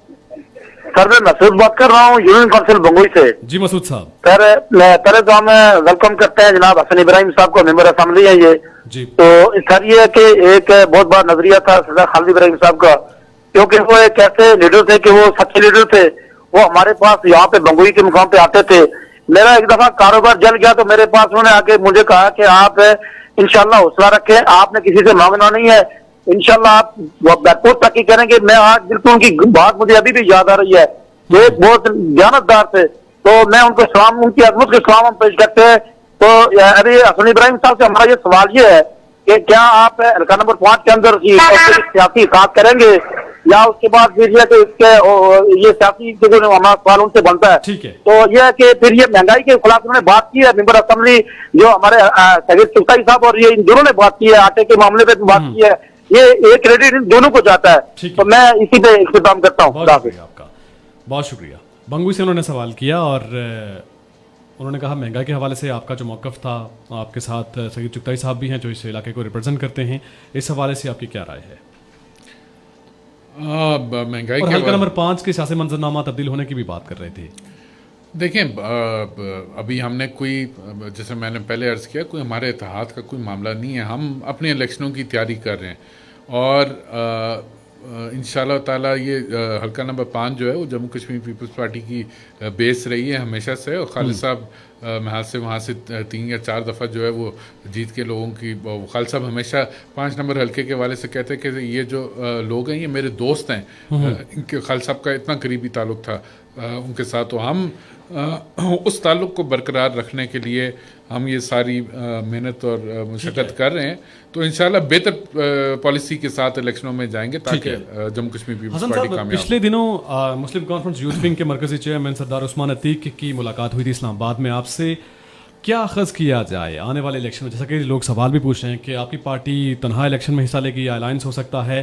सर मैं मसूद बात कर रहा हूँ यूनियन काउंसिल बंगोई से। जी मसूद साहब। सर पहले तो हम वेलकम करते हैं जनाब हसन इब्राहिम साहब को, मेंबर असेंबली है ये जी। तो सर ये है कि एक बहुत बड़ा नजरिया था सरदार खालिद इब्राहिम साहब का, क्योंकि वो एक ऐसे लीडर थे कि वो सच्चे लीडर थे। वो हमारे पास यहाँ पे बंगोई के मुकाम पे आते थे। मेरा एक दफा कारोबार जल गया तो मेरे पास उन्होंने आके मुझे कहा कि आप इंशाल्लाह हौसला रखें, आपने किसी से मांगना नहीं है, इंशाल्लाह आप बैकपोर्ट तक ही करेंगे। मैं आज बिल्कुल उनकी बात मुझे अभी भी याद आ रही है। वो एक बहुत ज्ञानतदार थे, तो मैं उनको सलाम, उनकी अजमत के सलाम हम पेश करते हैं। तो अभी हसन इब्राहिम साहब से हमारा ये सवाल ये है कि क्या आप हल्का नंबर 5 के अंदर सियासी साथ करेंगे या उसके बाद फिर ये कि इसके ये सियासी जो हमारा सवाल उनसे बनता है। ठीक है, तो ये है कि फिर ये महंगाई के खिलाफ उन्होंने बात की है, मेंबर असेंबली जो हमारे सगीर चुगताई साहब और ये इन दोनों ने बात की है, आटे के मामले पे बात की है, ये एक क्रेडिट इन दोनों को जाता है। तो मैं इसी पे इख्तिताम करता हूँ। आपका बहुत शुक्रिया। बंगू से उन्होंने सवाल किया और उन्होंने कहा महंगाई के हवाले से आपका जो मौक़िफ़ था, आपके साथ सगीर चुगताई साहब भी हैं जो इस इलाके को रिप्रेजेंट करते हैं, इस हवाले से आपकी क्या राय है? महंगाई और हल्का नंबर 5 के सियासी मंजरनामा तब्दील होने की भी बात कर रहे थे। देखें अभी हमने कोई, जैसे मैंने पहले अर्ज़ किया, कोई हमारे इत्तेहाद का कोई मामला नहीं है। हम अपने इलेक्शनों की तैयारी कर रहे हैं और इंशाअल्लाह ताला ये हल्का नंबर 5 जो है वो जम्मू कश्मीर पीपल्स पार्टी की बेस रही है हमेशा से। और खालिद साहब महल से वहाँ से 3 या 4 दफ़ा जो है वो जीत के लोगों की, खालिद साहब हमेशा 5 नंबर हल्के के वाले से कहते हैं कि ये जो लोग हैं ये मेरे दोस्त हैं। इनके खालिद साहब का इतना करीबी ताल्लुक़ था उनके साथ, तो हम उस ताल्लुक़ को बरकरार रखने के लिए हम ये सारी मेहनत और मशक्क़त कर रहे हैं। तो इंशाल्लाह बेहतर पॉलिसी के साथ इलेक्शनों में जाएंगे ताकि जम्मू कश्मीर पीपल्स पार्टी कामयाब। पिछले दिनों मुस्लिम कॉन्फ्रेंस यूथ विंग के मरकजी चेयरमैन सरदार उस्मान अतीक की मुलाकात हुई थी इस्लामाबाद में। आपसे क्या अखज़ किया जाए आने वाले इलेक्शन में? जैसा कि लोग सवाल भी पूछ रहे हैं कि आपकी पार्टी तनहा इलेक्शन में हिस्सा लेगी या अलायंस हो सकता है,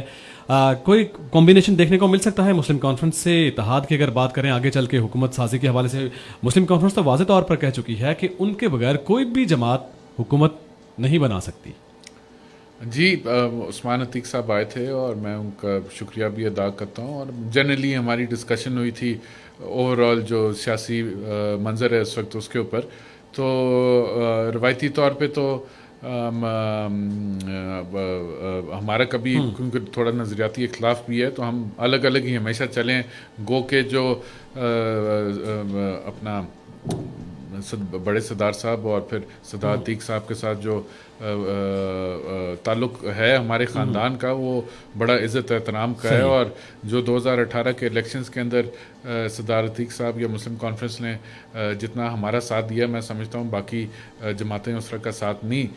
कोई कॉम्बिनेशन देखने को मिल सकता है मुस्लिम कॉन्फ्रेंस से इत्तेहाद की? अगर बात करें आगे चल के हुकूमत साजी के हवाले से, मुस्लिम कॉन्फ्रेंस तो वाज़ेह तौर पर कह चुकी है कि उनके बगैर कोई भी जमात हुकूमत नहीं बना सकती। जी उस्मान अतीक साहब आए थे और मैं उनका शुक्रिया भी अदा करता हूँ। और जनरली हमारी डिस्कशन हुई थी ओवरऑल जो सियासी मंजर है इस वक्त उसके ऊपर। तो रवायती तौर पे तो हमारा कभी क्योंकि थोड़ा नज़रियाती इख्लाफ भी है तो हम अलग अलग ही हमेशा चलें। गो के जो अपना बड़े सरदार साहब और फिर सरदार अतीक साहब के साथ जो ताल्लुक़ है हमारे ख़ानदान का वो बड़ा इज़्ज़त एहतराम का है। और जो 2018 के इलेक्शंस के अंदर सरदार अतीक साहब या मुस्लिम कॉन्फ्रेंस ने जितना हमारा साथ दिया, मैं समझता हूँ बाकी जमातें उस तरह का साथ नहीं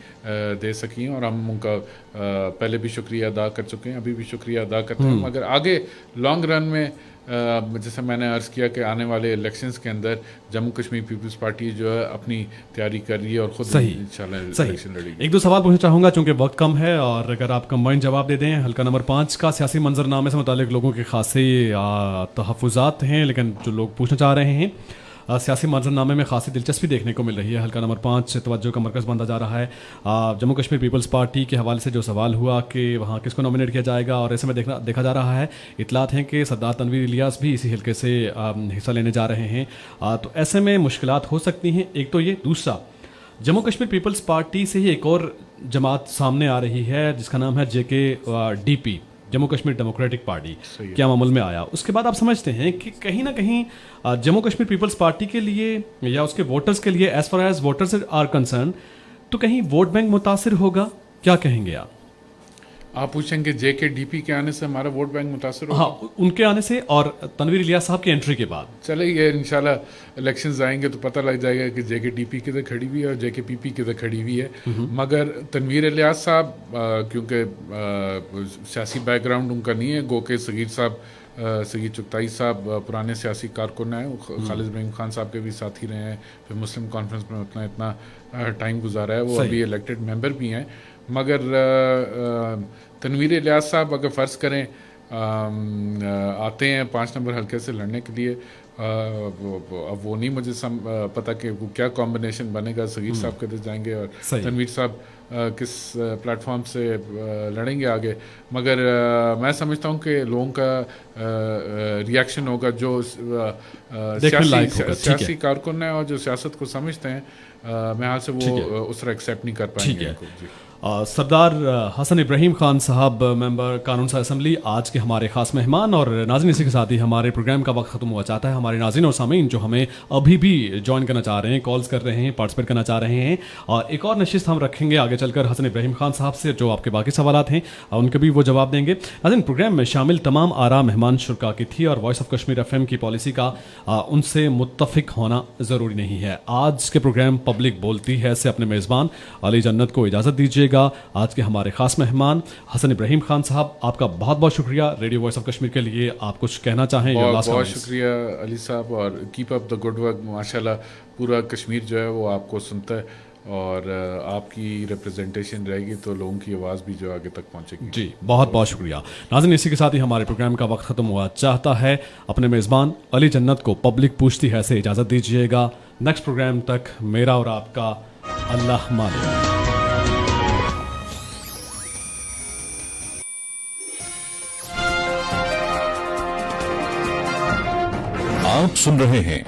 दे सकी और हम उनका पहले भी शुक्रिया अदा कर चुके हैं, अभी भी शुक्रिया अदा करते हैं। मगर आगे लॉन्ग रन में जैसे मैंने अर्ज़ किया कि आने वाले इलेक्शंस के अंदर जम्मू कश्मीर पीपल्स पार्टी जो है अपनी तैयारी कर रही है और ख़ुद इंशाल्लाह इलेक्शन लड़ेगी। 1-2 सवाल पूछना चाहूँगा चूँकि वक्त कम है, और अगर आप कंबाइन जवाब दे दें। हल्का नंबर 5 का सियासी मंजरनामे से मुतालिक लोगों के खासे तहफ़्फ़ुज़ात हैं, लेकिन जो लोग पूछना चाह रहे हैं सियासी मंजरनामे में खासी दिलचस्पी देखने को मिल रही है। हल्का नंबर 5 तवज्जो का मरकज़ बनता जा रहा है। जम्मू कश्मीर पीपल्स पार्टी के हवाले से जो सवाल हुआ कि वहाँ किसको नॉमिनेट किया जाएगा, और ऐसे में देखा जा रहा है, इतलात हैं कि सरदार तनवीर इलियास भी इसी हल्के से हिस्सा लेने जा रहे हैं। तो ऐसे में मुश्किलात हो सकती हैं। एक तो ये, दूसरा जम्मू कश्मीर पीपल्स पार्टी से ही एक और जमात सामने आ रही है जिसका नाम है JKDP, Jammu Kashmir democratic party, क्या मामूल में आया। उसके बाद आप समझते हैं कि कहीं ना कहीं जम्मू कश्मीर पीपल्स पार्टी के लिए या उसके वोटर्स के लिए, as far as voters are concern, तो कहीं वोट बैंक मुतासिर होगा, क्या कहेंगे आप पूछेंगे JKDP के आने से हमारा वोट बैंक मुतासर होगा? हाँ, उनके आने से और तनवीर इलियास साहब की एंट्री के बाद। चले ये इंशाल्लाह इलेक्शंस आएंगे तो पता लग जाएगा कि JKDP किधर खड़ी हुई है और JKPP किधर खड़ी हुई है। मगर तनवीर इलियास साहब क्योंकि सियासी बैकग्राउंड उनका नहीं है, गो के सगीर चुगताई साहब पुराने सियासी कारकुन हैं, खालिद इब्राहिम खान साहब के भी साथी रहे हैं, फिर मुस्लिम कॉन्फ्रेंस में इतना टाइम गुजारा है, वो अभी इलेक्टेड मेंबर भी हैं। मगर तनवीर इलियास साहब अगर फ़र्ज़ करें आते हैं 5 नंबर हल्के से लड़ने के लिए, अब वो नहीं मुझे पता कि वो क्या कॉम्बिनेशन बनेगा, सगीर साहब किधर जाएंगे और तनवीर साहब किस प्लेटफॉर्म से लड़ेंगे आगे। मगर मैं समझता हूँ कि लोगों का रिएक्शन होगा जो सियासी कारकुन है और जो सियासत को समझते हैं, मैं हाल से वो उस तरह एक्सेप्ट नहीं कर पाएंगे। सरदार हसन इब्राहिम खान साहब, मेंबर कानून साज़ असम्बली, आज के हमारे ख़ास मेहमान। और नाज़रीन, इसी के साथ ही हमारे प्रोग्राम का वक्त ख़त्म हुआ चाहता है। हमारे नाज़रीन और सामीन जो हमें अभी भी ज्वाइन करना चाह रहे हैं, कॉल्स कर रहे हैं, पार्टिसिपेट करना चाह रहे हैं, और एक और नशिस्त हम रखेंगे आगे चलकर हसन इब्राहिम खान साहब से, जो आपके बाकी सवालात हैं उनके भी वो जवाब देंगे। नाज़रीन, प्रोग्राम में शामिल तमाम आरा मेहमान शुरा की थी, और वॉइस ऑफ कश्मीर FM की पॉलिसी का उनसे मुत्तफिक होना ज़रूरी नहीं है। आज के प्रोग्राम पब्लिक बोलती है से अपने मेज़बान अली जन्नत को इजाज़त दीजिएगा। आज के हमारे खास मेहमान हसन इब्राहिम खान साहब, आपका बहुत बहुत शुक्रिया रेडियो वॉइस ऑफ कश्मीर के लिए। आप कुछ कहना चाहें? बहुत शुक्रिया अली साहब, और keep up the good work. माशाल्लाह पूरा कश्मीर जो है वो आपको सुनता है, और आपकी रिप्रेजेंटेशन रहेगी तो लोगों की आवाज़ भी जो आगे तक पहुंचेगी। जी, बहुत बहुत शुक्रिया। नाज़रीन, इसी के साथ ही हमारे प्रोग्राम का वक्त ख़त्म हुआ चाहता है। अपने मेज़बान अली जन्नत को पब्लिक पूछती है से इजाज़त दीजिएगा। नेक्स्ट प्रोग्राम तक मेरा और आपका अल्लाह मालिक। आप सुन रहे हैं